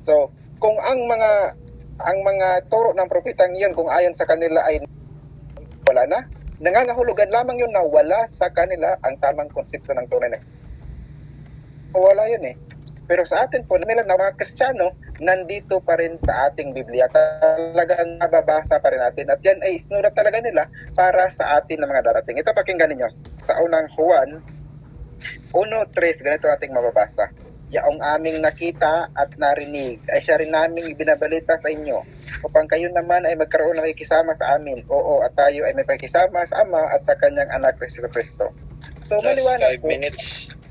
So, kung ang mga turo ng propetang iyon, kung ayon sa kanila ay wala na, nangangahulugan lamang yun na wala sa kanila ang tamang konsepto ng tunay na. Wala yun eh. Pero sa atin po, nila na mga Kristiyano, nandito pa rin sa ating Biblia. Talagang nababasa pa rin natin. At yan ay isinulat talaga nila para sa atin na mga darating. Ito pakinggan ninyo. Sa unang Juan 1:3, ganito ating mababasa. Yaong aming nakita at narinig ay siya rin naming ibinabalita sa inyo upang kayo naman ay magkaroon ng pakikisama sa amin. Oo, at tayo ay may pakikisama sa Ama at sa kanyang anak Jesucristo. So maliwanag po,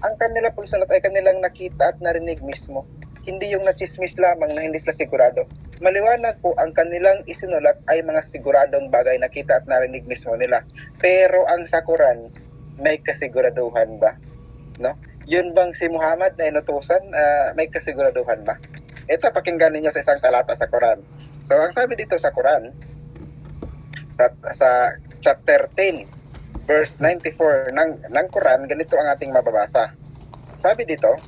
ang kanila po salat ay kanilang nakita at narinig mismo. Hindi yung nachismis lamang na hindi sila sigurado. Maliwanag po, ang kanilang isinulat ay mga siguradong bagay nakita at narinig mismo nila. Pero ang sa Quran, may kasiguraduhan ba? No? Yun bang si Muhammad na inutusan, may kasiguraduhan ba? Ito, pakinggan ninyo sa isang talata sa Quran. So, ang sabi dito sa Quran, sa chapter 10, verse 94 ng Quran, ganito ang ating mababasa. Sabi dito,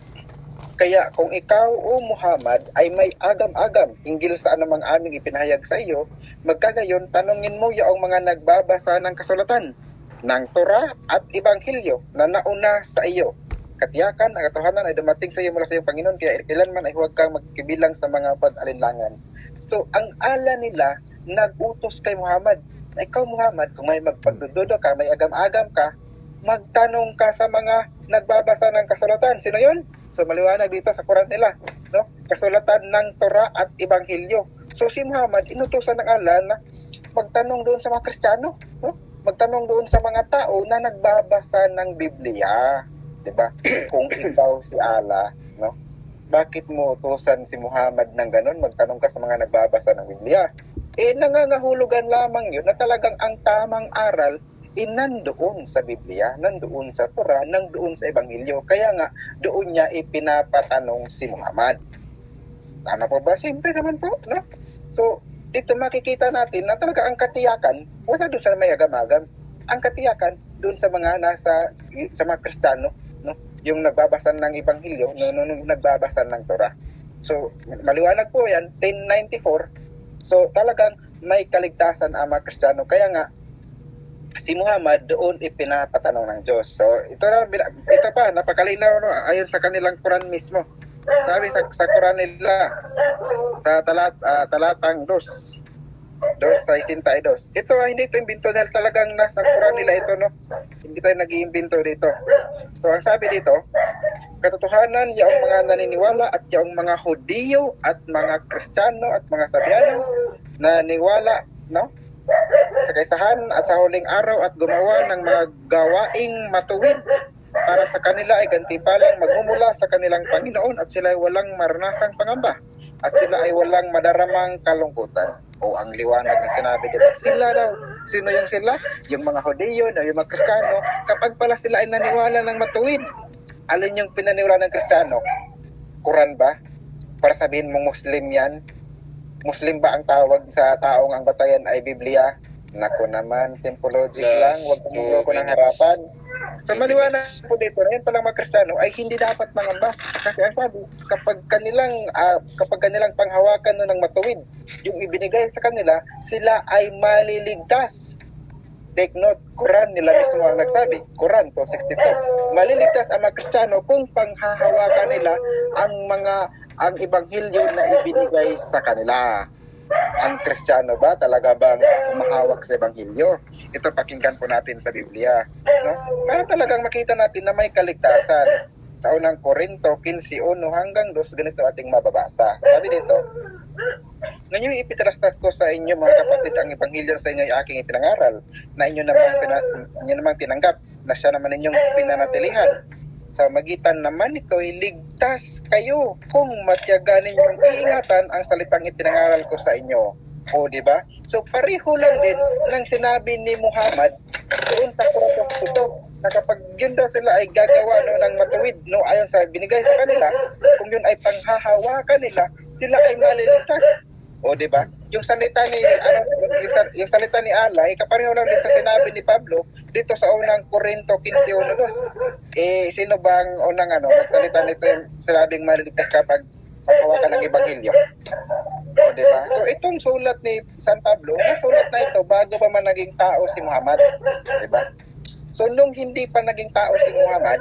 kaya kung ikaw, O Muhammad, ay may agam-agam hinggil sa anumang aming ipinahayag sa iyo, magkagayon, tanungin mo yaong mga nagbabasa ng kasulatan, ng Torah at Ebanghelyo na nauna sa iyo. Katiyakan, ang katotohanan ay dumating sa iyo mula sa iyong Panginoon, kaya kailanman ay huwag kang magkibilang sa mga pag-alinlangan. So, ang ala nila, nag-utos kay Muhammad. Ikaw, Muhammad, kung may magpagdududo ka, may agam-agam ka, magtanong ka sa mga nagbabasa ng kasulatan. Sino yun? So maliwanag dito sa Quran nila, no? Kasulatan ng Torah at Ebanghelyo. So si Muhammad inutusan ng Allah na magtanong doon sa mga Kristiyano, no? Magtanong doon sa mga tao na nagbabasa ng Biblia, 'di ba? Kung ikaw si Allah, no? Bakit mo utusan si Muhammad ng ganun? Magtanong ka sa mga nagbabasa ng Biblia. Nangangahulugan lamang 'yun na talagang ang tamang aral nandoon sa Biblia, nandoon sa Torah, nandoon sa Ebanghelyo. Kaya nga, doon niya ipinapatanong si Muhammad. Tama po ba? Siyempre naman po, no? So, dito makikita natin na talaga ang katiyakan, wala doon sa may agam-agam. Ang katiyakan doon sa mga sa mga Kristiyano, no? Yung nagbabasa ng Ebanghelyo, nung nagbabasa ng Torah. So, maliwanag po yan, 1094. So, talagang may kaligtasan ang mga Kristiyano. Kaya nga, si Muhammad doon ipinapatanong ng Diyos. So, ito pa, napakalinaw, no? Ayon sa kanilang Quran mismo. Sabi sa Quran nila, sa talatang 2:62. Ito ay hindi ito imbento dahil talagang nasa Quran nila ito, no? Hindi tayo nag-iimbento dito. So, ang sabi dito, katotohanan yaong mga naniniwala at yaong mga Hudiyo at mga Kristiyano at mga Sabiano na niwala, no? Sa kaisahan at sa huling araw at gumawa ng mga gawaing matuwid para sa kanila ay gantimpalang magmumula sa kanilang Panginoon at sila ay walang maranasang pangamba at sila ay walang madaramang kalungkutan. O ang liwanag ng sinabi, diba? Sila daw. Sino yung sila? Yung mga Hudiyo, yung mga Kristiyano. Kapag pala sila ay naniwala ng matuwid, alin yung pinaniwala ng Kristiyano? Quran ba? Para sabihin mong Muslim yan? Muslim ba ang tawag sa taong ang batayan ay Biblia? Naku naman, simple logic lang, huwag kong ko ng harapan. So maliwanag po dito, ngayon palang mga Kristiyano ay hindi dapat mangamba. Kasi ang sabi, kapag kanilang panghawakan ng matuwid, yung ibinigay sa kanila, sila ay maliligtas. Take note, Quran nila mismo ang nagsabi, Quran 2:62. Maliligtas ang mga Kristiyano kung panghahawakan nila ang Ebanghelyo na ibinigay sa kanila. Ang Kristiyano ba talaga bang mahawak sa Ebanghelyo? Ito pakinggan po natin sa Biblia, no? Para talagang makita natin na may kaligtasan. Sa unang Korinto 15:1 hanggang 2, ganito ating mababasa. Sabi dito, ngayon ipitrastas ko sa inyo mga kapatid ang Ebanghelyo sa inyo ay aking ipinangaral na inyo namang tinanggap na siya naman inyong pinanatilihan. Sa magitan naman ito ay ligtas kayo kung matyaga ninyong iingatan ang salitang ipinangaral ko sa inyo. O, di ba? So, pareho lang din ng sinabi ni Muhammad doon sa Quran ito na kapag yun daw sila ay gagawa ng matuwid, no, ayon sa binigay sa kanila, kung yun ay panghahawakan nila, sila ay maliligtas. O, di ba? Yung salita ni yung salita ni Allah ay kapareho lang din sa sinabi ni Pablo dito sa unang Korinto 15:1. Sino bang unang nagsalita nito yung sinabing maliligtas kapag hawakan ng Ebanghelyo? O, di ba? So itong sulat ni San Pablo, nasulat na ito bago pa man naging tao si Muhammad, di ba? So nung hindi pa naging tao si Muhammad,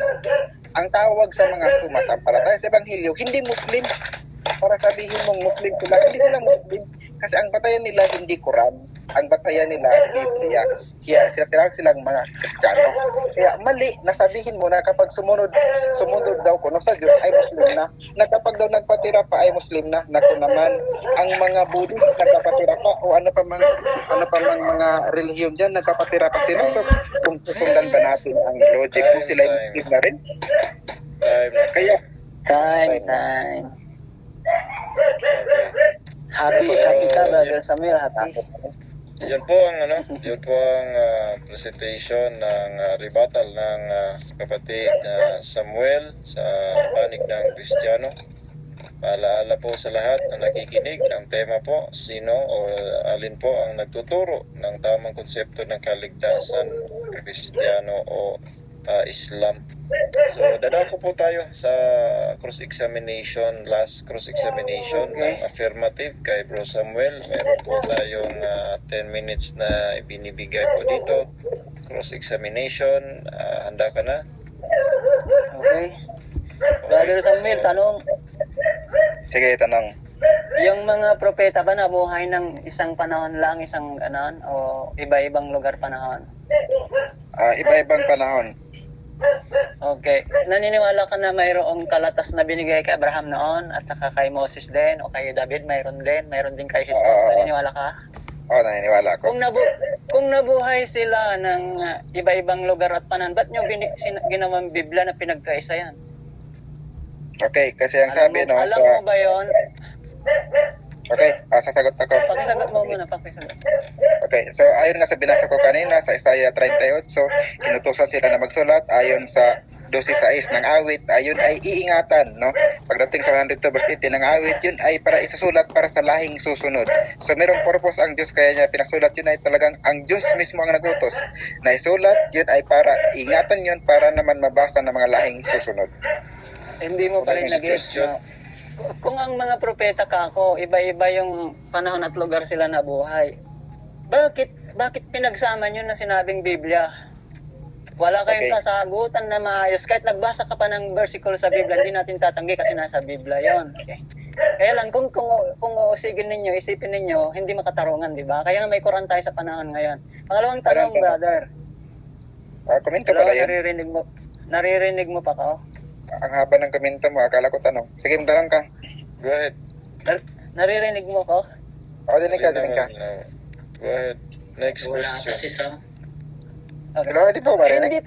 ang tawag sa mga sumasampalataya sa Ebanghelyo, hindi Muslim. Para sabihin mong Muslim sila, hindi sila Muslim. Kasi ang batayan nila hindi Quran, ang batayan nila Biblia. Kaya sila tinawag silang mga Kristiyano. Kaya mali na sabihin mo na kapag sumunod daw kuno sa Diyos ay Muslim na. Na kapag daw nagpatira pa ay Muslim na. Naku naman, ang mga Buddhist nagpapatira pa o ano pa mang mga relihiyon diyan nagpapatira pa sila. So, kung susundan ba natin ang logic kung sila ay Muslim na rin? Kaya Time. Happy ka, Brother Samuel, happy. Yun po ang presentation ng rebuttal ng kapatid Samuel sa panig ng Kristiyano. Paalaala po sa lahat na nakikinig, ang tema po, sino o alin po ang nagtuturo ng tamang konsepto ng kaligtasan, Kristiyano o Islam. So, dadako po tayo sa last cross-examination ng affirmative kay Bro Samuel. Meron po tayong 10 minutes na ibinibigay po dito. Cross-examination, handa ka na? Okay. Brother Samuel, tanong, sige, tanong. yung mga propeta ba nabuhay ng isang panahon lang, o iba-ibang lugar panahon? Iba-ibang panahon. Okay. Naniniwala ka na mayroong kalatas na binigay kay Abraham noon at saka kay Moses din o kay David mayroon din kay Jesus. Naniniwala ka? Oo, naniniwala ako. Kung nabuhay sila ng iba-ibang lugar at panahon, ba't nyo ginawang Biblia na pinagkaisa yan? Okay, kasi ang sabi, no? Alam mo ba yon? Okay, sasagot ako. Pakisagot mo muna, pakisagot. Okay, so ayon nga sa binasa ko kanina sa Isaiah 38, so inutusan sila na magsulat ayon sa 12:6 ng awit, ayun ay iingatan, no? Pagdating sa 102 verse 18 ng awit, yun ay para isusulat para sa lahing susunod. So merong purpose ang Diyos kaya niya pinasulat, yun ay talagang ang Diyos mismo ang nagutos na isulat, yun ay para ingatan yun para naman mabasa ng mga lahing susunod. Hindi mo pa rin nag-gets, no? Kung ang mga propeta kako, iba-iba yung panahon at lugar sila nabuhay. Bakit pinagsama nyo na sinabing Biblia? Wala kayong kasagutan na maayos. Kahit nagbasa ka pa ng versicle sa Biblia, hindi natin tatanggi kasi nasa Biblia yon. Okay. Kaya lang, kung uusigin ninyo, isipin ninyo, hindi makatarungan, di ba? Kaya nga may Quran tayo sa panahon ngayon. Pangalawang tanong, brother. Komento pala yan. Naririnig mo pa ka? Ang haba ng komento mo, akala ko tanong. Sige, tanong ka. Go ahead. Naririnig mo ko? Dinig ka. Go ahead. Next Wala question. kasi sa... Okay. Hello, di po marinig?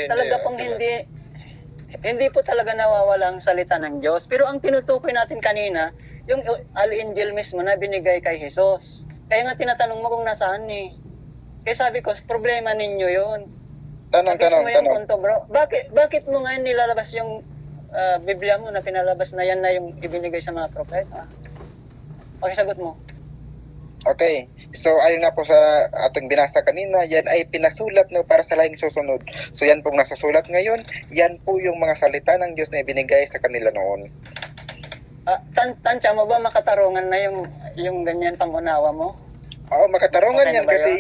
Talaga pong hindi po talaga nawawala ang salita ng Diyos. Pero ang tinutukoy natin kanina, yung al-Injil mismo na binigay kay Jesus. Kaya nga tinatanong mo kung nasaan eh. Kaya sabi ko, problema ninyo yun. Tanong. Punto, bro. Bakit mo ngayon nilalabas yung Biblia mo na pinalabas na yan na yung ibinigay sa mga propeta? Okay, sagot mo. Okay. So, ayon nga po sa ating binasa kanina, yan ay pinasulat no para sa lahing susunod. So, yan pong nasusulat ngayon, yan po yung mga salita ng Diyos na ibinigay sa kanila noon. Tansya mo ba makatarungan na yung ganyan pangunawa mo? Oo, makatarungan Okay yan na ba kasi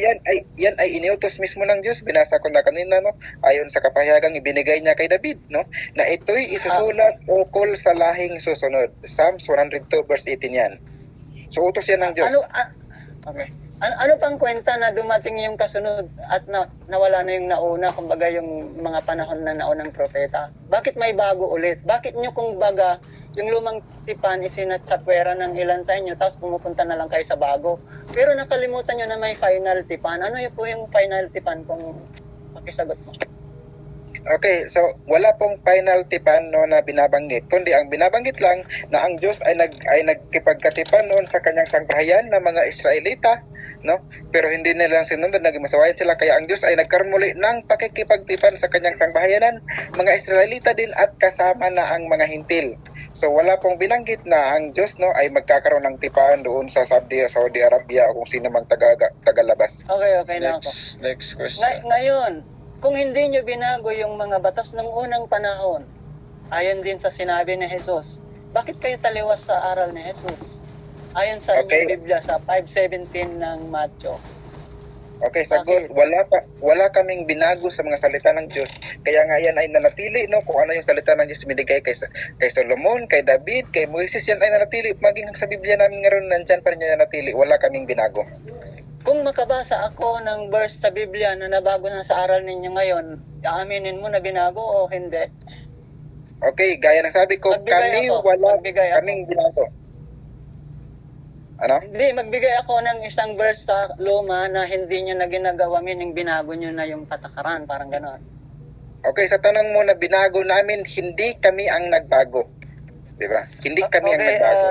yan ay iniutos mismo ng Diyos. Binasa ko na kanina, no? Ayon sa kapahayagang ibinigay niya kay David, no? Na ito'y isusulat ukol sa lahing susunod. Psalms 102 verse 18 yan. So, utos yan ng Diyos. Okay. Ano pang kwenta na dumating yung kasunod at nawala na yung nauna, kumbaga yung mga panahon na naunang propeta? Bakit may bago ulit? Bakit nyo kung baga yung lumang tipan isinatsapwera ng ilan sa inyo tapos pumupunta na lang kayo sa bago? Pero nakalimutan nyo na may final tipan. Ano yun po yung final tipan kung pakisagot mo? Okay, so wala pong final tipan no na binabanggit, kundi ang binabanggit lang na ang Diyos ay nagkipagkatipan noon sa kanyang sangbahayan na mga Israelita, no? Pero hindi nila sinunod, naging masawayan sila, kaya ang Diyos ay nagkaroon muli ng pakikipagtipan sa kanyang sangbahayanan, mga Israelita din at kasama na ang mga hintil. So wala pong binanggit na ang Diyos no ay magkakaroon ng tipan doon sa Saudi Arabia o kung sino mang tagalabas. Okay na ako. Next question. Ngayon, kung hindi nyo binago yung mga batas ng unang panahon, ayon din sa sinabi ni Jesus, bakit kayo taliwas sa aral ni Jesus? Ayon sa Biblia sa 5:17 ng Matthew. Okay, sagot. Wala kaming binago sa mga salita ng Diyos. Kaya nga yan ay nanatili, no? Kung ano yung salita ng Diyos binigay kay Solomon, kay David, kay Moises, yan ay nanatili. Maging sa Biblia namin ngayon, nandyan pa rin yan nanatili. Wala kaming binago. Kung makabasa ako ng verse sa Biblia na nabago na sa aral ninyo ngayon, aaminin mo na binago o hindi? Okay, gaya ng sabi ko, Magbigay kaming binago. Ano? Hindi, magbigay ako ng isang verse sa luma na hindi nyo na ginagawa, meaning binago nyo na yung patakaran, parang gano'n. Okay, sa tanong mo na binago namin, hindi kami ang nagbago. Diba? Hindi kami ang nagbago.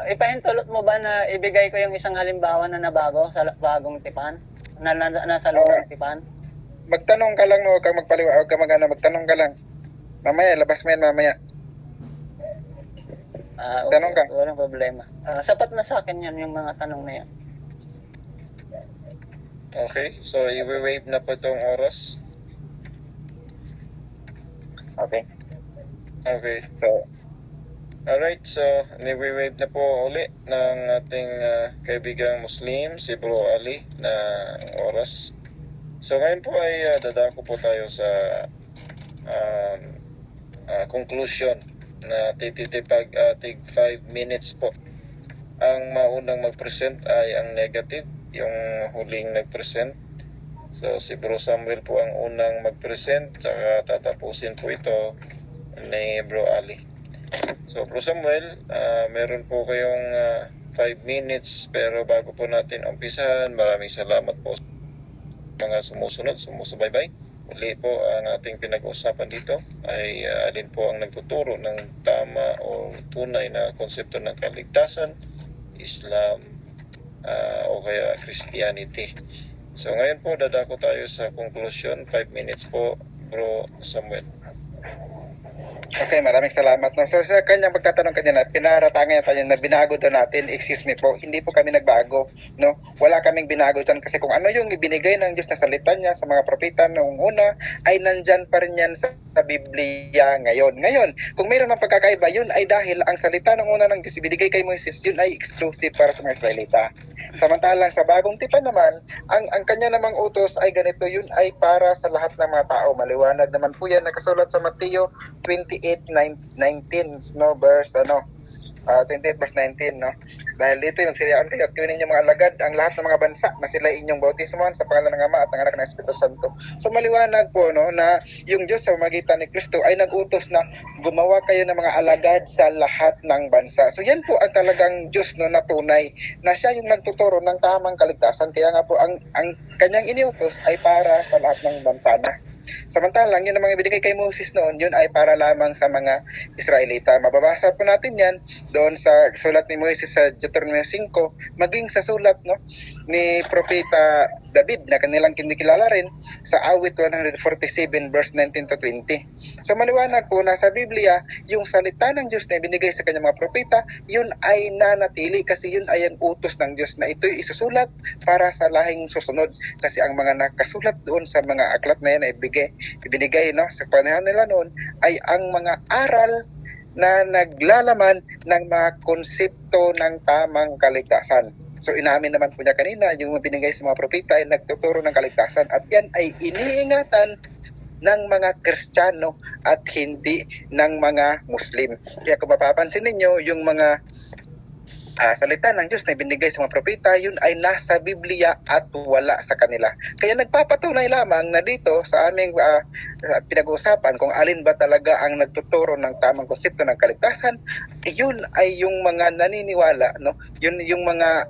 Ipahintulot mo ba na ibigay ko yung isang halimbawa na nabago sa bagong tipan? Na nasa lumang tipan? Magtanong ka lang, no? Huwag kang magpaliwa, huwag kang magtanong ka lang. Mamaya, labas mo yan mamaya. Okay, tanong ka. Walang problema. Sapat na sa akin yan, yung mga tanong na yan. Okay, so i-wave na po itong oras. Okay. Okay. So, alright, so ni-wave na po uli ng ating kaibigang Muslim, si Bro Ali, na oras. So ngayon po ay dadako po tayo sa conclusion na tititipag tig 5 minutes po. Ang maunang mag-present ay ang negative, yung huling nag-present. So si Bro Samuel po ang unang mag-present, saka tatapusin po ito ni Bro Ali. So Bro Samuel, meron po kayong 5 minutes, pero bago po natin umpisahan, maraming salamat po sa mga sumusubaybay. Uli po, ang ating pinag-uusapan dito ay alin po ang nagtuturo ng tama o tunay na konsepto ng kaligtasan, Islam o kaya Christianity. So ngayon po, dadako tayo sa conclusion. 5 minutes po, Bro Samuel. Okay, maraming salamat. No? So sa kanyang pagtatanong kanina, pinaratangan niya tayo na binago daw natin. Excuse me po, hindi po kami nagbago. No? Wala kaming binago dyan kasi kung ano yung ibinigay ng Diyos na salita niya sa mga propeta noong una, ay nandyan pa rin yan sa Biblia ngayon. Ngayon, kung mayroon ng pagkakaiba, yun ay dahil ang salita ng una ng Diyos ibinigay kay Moises, yun ay exclusive para sa mga Israelita. Samantalang sa bagong tipan naman, ang kanya namang utos ay ganito, yun ay para sa lahat ng mga tao. Maliwanag naman po yan, nakasulat sa Mateo 28:19, no, verse 28 verse 19, no? Dahil dito yung siriyaan kayo at gawin ninyong mga alagad ang lahat ng mga bansa na sila inyong bautismohan sa pangalan ng Ama at ng Anak ng Espiritu Santo. So maliwanag po, no, na yung Diyos sa magitan ni Kristo ay nag-utos na gumawa kayo ng mga alagad sa lahat ng bansa. So yan po ang talagang Diyos, no, na tunay, na siya yung nagtuturo ng tamang kaligtasan. Kaya nga po ang kanyang iniutos ay para sa lahat ng bansa na. Samantalang yun ang mga ibinigay kay Moses noon, yun ay para lamang sa mga Israelita. Mababasa po natin yan doon sa sulat ni Moses sa Deuteronomy 5, maging sa sulat, no, ni Propeta David na kanilang kinikilala rin sa awit 147 verse 19 to 20. So maliwanag po na sa Biblia, yung salita ng Diyos na ibinigay sa kanyang mga propeta, yun ay nanatili kasi yun ay ang utos ng Diyos na ito'y isusulat para sa lahing susunod. Kasi ang mga nakasulat doon sa mga aklat na yan na ibinigay, no, sa panahon nila noon ay ang mga aral na naglalaman ng mga konsepto ng tamang kaligtasan. So inamin naman po niya kanina, yung binigay sa mga propeta ay nagtuturo ng kaligtasan at yan ay iniingatan ng mga Kristiyano at hindi ng mga Muslim. Kaya kung mapapansin ninyo, yung mga salita ng Diyos na binigay sa mga propeta, yun ay nasa Biblia at wala sa kanila. Kaya nagpapatunay lamang na dito sa aming pinag-uusapan kung alin ba talaga ang nagtuturo ng tamang konsepto ng kaligtasan, yun ay yung mga naniniwala, no? Yun yung mga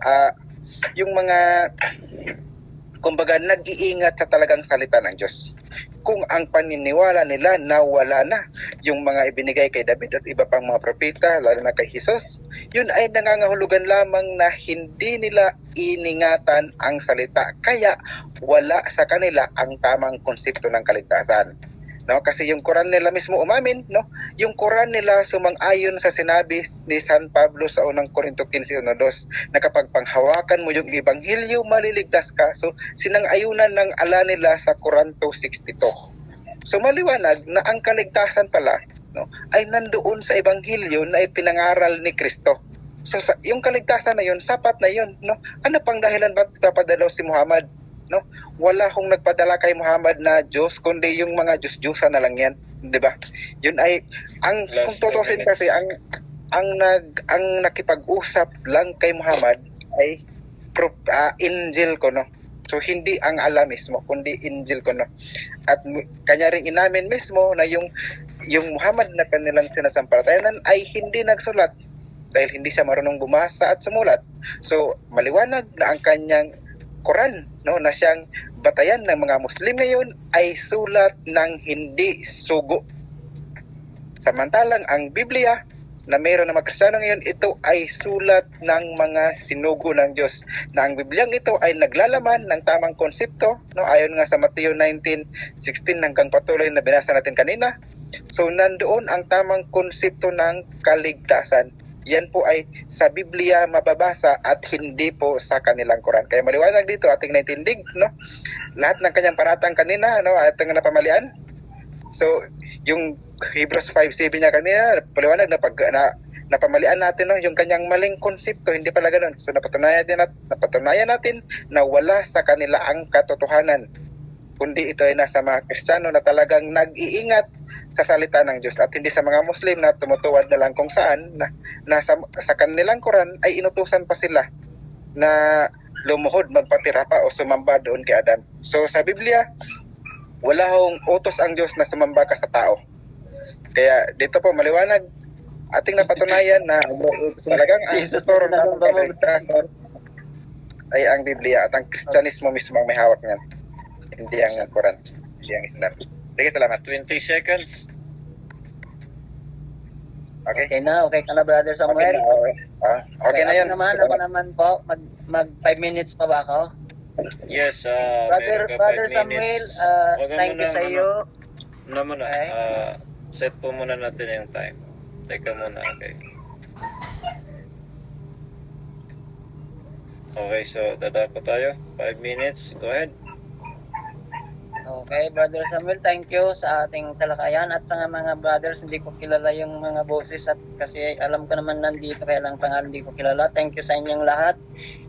kumbaga nag-iingat sa talagang salita ng Diyos. Kung ang paniniwala nila na wala na yung mga ibinigay kay David at iba pang mga propeta, lalo na kay Jesus, yun ay nangangahulugan lamang na hindi nila iningatan ang salita. Kaya wala sa kanila ang tamang konsepto ng kaligtasan. No, kasi yung Quran nila mismo umamin, no? Yung Quran nila sumang-ayon sa sinabi ni San Pablo sa unang Korinto 15:1-2 na kapag panghawakan mo yung ebanghelyo, maliligtas ka. So sinang-ayunan ng ala nila sa Quran 2:62. So maliwanag na ang kaligtasan pala, no, ay nandoon sa ebanghelyo na ipinangaral ni Kristo. So yung kaligtasan na yun, sapat na yun, no? Ano pang dahilan ba't papadalaw si Muhammad? No, wala hong nagpadala kay Muhammad na Diyos, kundi yung mga Diyos-Diyosa na lang yan, 'di ba? Yun ay ang kung tutusin kasi ang nakipag-usap lang kay Muhammad ay Injil ko, no. So hindi ang Allah mismo, kundi Injil ko, no. At kanya ring inamin mismo na yung Muhammad na kanilang sinasampalatayanan ay hindi nagsulat dahil hindi siya marunong bumasa at sumulat. So maliwanag na ang kanyang Quran, no, na siyang batayan ng mga Muslim ngayon ay sulat ng hindi sugo. Samantalang ang Biblia na mayroon ng mga Kristiyano ngayon, ito ay sulat ng mga sinugo ng Diyos. Na ang Bibliang ito ay naglalaman ng tamang konsepto, no, ayon nga sa Mateo 19:16 hanggang patuloy na binasa natin kanina. So nandoon ang tamang konsepto ng kaligtasan. Yan po ay sa Biblia mababasa at hindi po sa kanilang Quran. Kaya maliwanag dito ating naintindig, no? Lahat ng kanyang paratang kanina, no, ating napamalian. So, yung Hebrews 5:7 niya kanina, maliwanag na napamalian natin, no, yung kanyang maling konsepto, hindi pala ganoon. So napatunayan natin na wala sa kanila ang katotohanan, kundi ito ay nasa mga Kristiyano na talagang nag-iingat sa salita ng Diyos at hindi sa mga Muslim na tumutuwad na lang kung saan na sa kanilang Quran ay inutusan pa sila na lumuhod, magpatira pa o sumamba doon kay Adan. So sa Biblia, wala hong utos ang Diyos na sumamba ka sa tao. Kaya dito po maliwanag, ating napatunayan na talagang ang Jesus turo na ng kaligtasan ay ang Biblia at ang Kristyanismo mismo ang may hawak niyan. Hindi ang Quran, hindi ang Islam. Sige, salamat. 20 seconds. Okay? Okay na, okay ka na, Brother Okay Samuel. na, okay. Okay na yan. Ako naman po, mag 5 minutes pa ba ako? Yes, Brother, meron ka Brother 5 Samuel, minutes. Wag ka thank you muna, sa iyo. Muna. Okay. Set po muna natin yung time. Teka muna, okay. Okay, so dada po tayo. 5 minutes. Go ahead. Okay, Brother Samuel, thank you sa ating talakayan at sa mga brothers, hindi ko kilala yung mga boses at kasi alam ko naman nandito kaya lang pangalan hindi ko kilala. Thank you sa inyong lahat.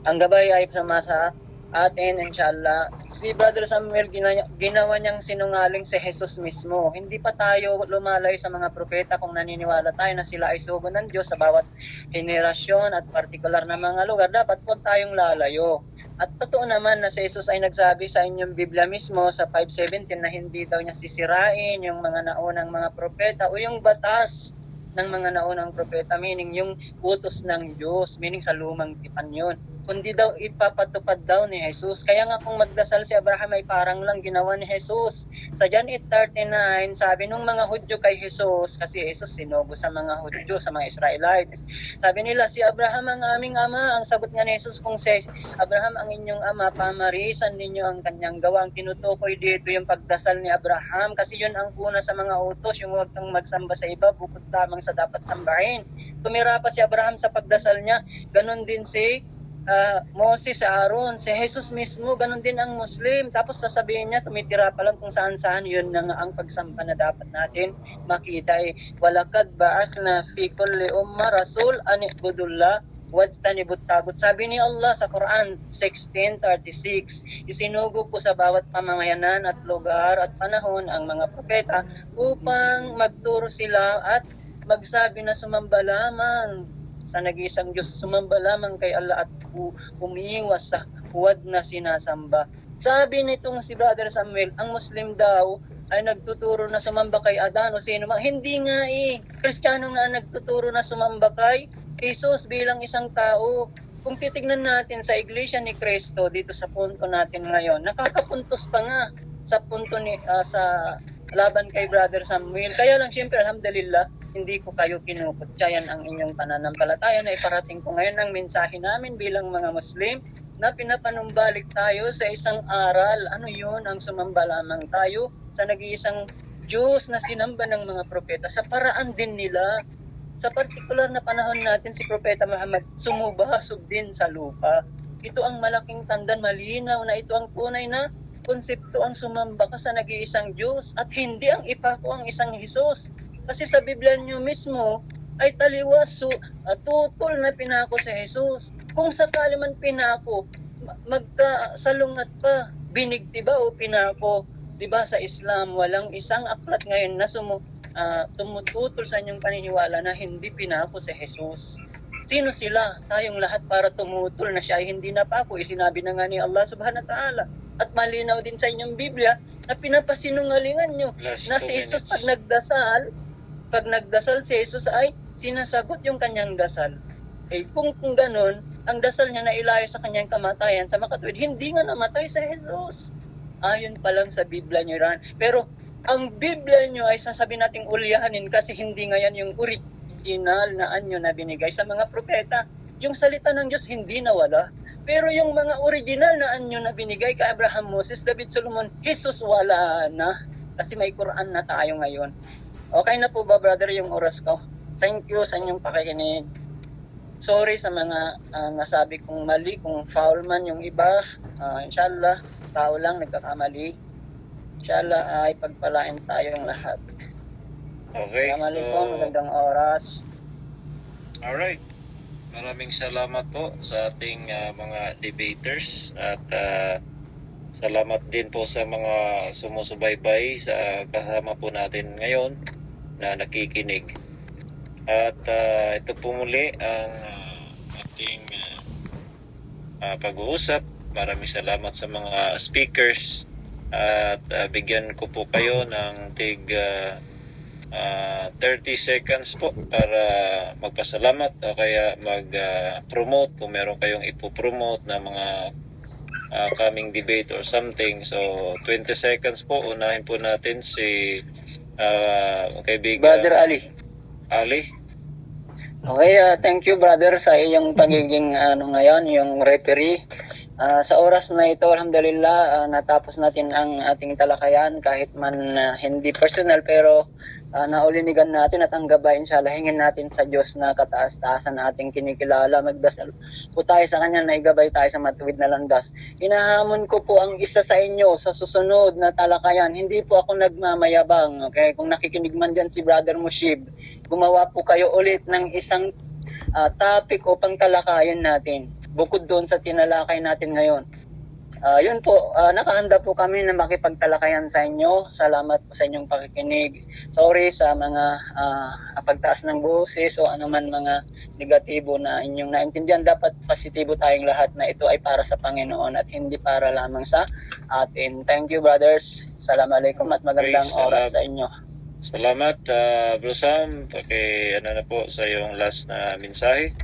Ang gabay ay sama sa atin, inshallah. Si Brother Samuel, ginawa niyang sinungaling si Jesus mismo. Hindi pa tayo lumalay sa mga propeta kung naniniwala tayo na sila ay sugo ng Diyos sa bawat henerasyon at partikular na mga lugar. Dapat huwag tayong lalayo. At totoo naman na si Jesus ay nagsabi sa inyong Biblia mismo sa 5:17 na hindi daw niya sisirain yung mga naunang mga propeta o yung batas ng mga naunang propeta, meaning yung utos ng Diyos, meaning sa lumang tipan yun. Kundi daw ipapatupad daw ni Jesus. Kaya nga kung magdasal si Abraham ay parang lang ginawa ni Jesus. Sa John 8:39, sabi nung mga Hudyo kay Jesus, kasi Jesus sinugo sa mga Hudyo, sa mga Israelites. Sabi nila, si Abraham ang aming ama. Ang sagot nga ni Jesus, kung si Abraham ang inyong ama, pamarisan ninyo ang kanyang gawa. Ang tinutukoy dito yung pagdasal ni Abraham, kasi yun ang una sa mga utos, yung huwag kang magsamba sa iba, bukod lamang sa dapat sambahin. Tumira pa si Abraham sa pagdasal niya. Ganon din si Moses, Aaron, si Jesus mismo, ganun din ang Muslim. Tapos sasabihin niya, tumitira pa lang kung saan-saan, yun na nga ang pagsamba na dapat natin makita. Walakad baas na fi kulli umma rasul anibudullah wajtanibut tagut. Sabi ni Allah sa Quran 16:36, isinugo ko sa bawat pamamayanan at lugar at panahon ang mga propeta upang magturo sila at magsabi na sumamba lamang sa nag-iisang Diyos, sumamba lamang kay Allah at umiiwas sa huwad na sinasamba. Sabi nitong si Brother Samuel, ang Muslim daw ay nagtuturo na sumamba kay Adan o sino man. Hindi nga Kristiyano nga nagtuturo na sumamba kay Jesus bilang isang tao. Kung titignan natin sa Iglesia ni Cristo dito sa punto natin ngayon, nakakapuntos pa nga sa punto sa laban kay Brother Samuel. Kaya lang siyempre, alhamdulillah, hindi ko kayo kinukutsayan ang inyong pananampalataya na iparating ko ngayon ang mensahe namin bilang mga Muslim na pinapanumbalik tayo sa isang aral. Ano yun? Ang sumamba lamang tayo sa nag-iisang Diyos na sinamba ng mga propeta sa paraan din nila. Sa partikular na panahon natin, si Propeta Muhammad sumubasog din sa lupa. Ito ang malaking tanda, malinaw na ito ang tunay na konsepto, ang sumamba ka sa nag-iisang Diyos at hindi ang ipako ang isang Jesus. Kasi sa Biblia niyo mismo ay taliwas, tutol na pinako si Jesus. Kung sakali man pinako, magkasalungat pa, binigti ba o pinako? Diba sa Islam, walang isang aklat ngayon na tumututol sa inyong paniniwala na hindi pinako si Jesus. Sino sila? Tayong lahat para tumutol na siya ay hindi napako. Sinabi na nga ni Allah subhanahu wa ta'ala. At malinaw din sa inyong Biblia na pinapasinungalingan nyo na si Jesus pag nagdasal si Jesus ay sinasagot yung kanyang dasal. Kung ganun, ang dasal niya na ilayo sa kanyang kamatayan sa makatuwid, hindi nga namatay sa Jesus. Ayon pa lang sa Biblia niyo ran. Pero ang Biblia niyo ay sasabi nating ulyahanin kasi hindi nga yan yung original na anyo na binigay sa mga propeta. Yung salita ng Diyos hindi nawala. Pero yung mga original na anyo na binigay kay Abraham, Moses, David, Solomon, Jesus wala na. Kasi may Quran na tayo ngayon. Okay na po ba, brother, yung oras ko? Thank you sa inyong pakikinig. Sorry sa mga nasabi kong mali, kung foul man yung iba. Inshallah, tao lang nagkakamali. Inshallah ay pagpalain tayong lahat. Okay, Assalamualaikum, magandang oras. Alright. Maraming salamat po sa ating mga debaters at salamat din po sa mga sumusubaybay sa kasama po natin ngayon na nakikinig. At ito po muli ang ating pag-uusap. Maraming salamat sa mga speakers at bigyan ko po kayo ng 30 seconds po para magpasalamat o kaya mag-promote kung meron kayong ipopromote na mga coming debate or something. So 20 seconds po. Unahin po natin si kaibigan Brother Ali. Ali. Okay, thank you brother sa iyong pagiging ngayon, yung referee. Sa oras na ito, alhamdulillah, natapos natin ang ating talakayan kahit man hindi personal, pero naulinigan natin at ang gabay, inshallah, hingin natin sa Diyos na kataas-taasan na ating kinikilala. Magdasal po tayo sa Kanya na igabay tayo sa matuwid na landas. Hinahamon ko po ang isa sa inyo sa susunod na talakayan. Hindi po ako nagmamayabang. Okay? Kung nakikinig man dyan si Brother Mushib, gumawa po kayo ulit ng isang topic o pangtalakayan natin bukod doon sa tinalakay natin ngayon. Yun po, nakahanda po kami na makipagtalakayan sa inyo. Salamat po sa inyong pakikinig. Sorry sa mga pagtaas ng boses o anuman mga negatibo na inyong naintindihan. Dapat positibo tayong lahat na ito ay para sa Panginoon at hindi para lamang sa atin. Thank you brothers. Assalamualaikum at magandang oras sa inyo. Salamat, Bro Sam. Ano na po sa iyong last na mensahe?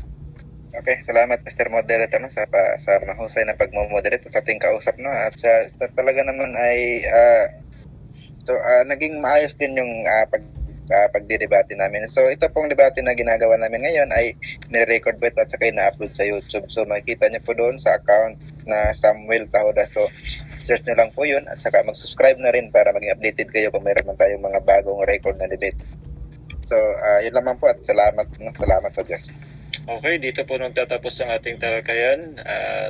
Okay, salamat Mr. Moderator no, sa mahusay na pagmo-moderate at sa ating kausap no, at sa talaga naman ay naging maayos din yung pagdidebate namin. So ito pong debate na ginagawa namin ngayon ay ni-record po ito at saka na-upload sa YouTube. So makikita niyo po doon sa account na Samuel Tahoda. So search niyo lang po yun at saka mag-subscribe na rin para maging updated kayo kung meron man tayong mga bagong record na debate. So yun lamang po at salamat sa Diyos. Okay, dito po nagtatapos ang ating talakayan.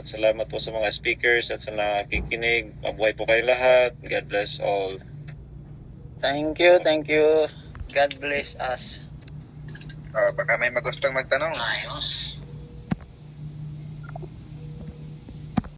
Salamat po sa mga speakers at sa nakikinig. Mabuhay po kayo lahat. God bless all. Thank you. God bless us. Baka may magustong magtanong. Ayos.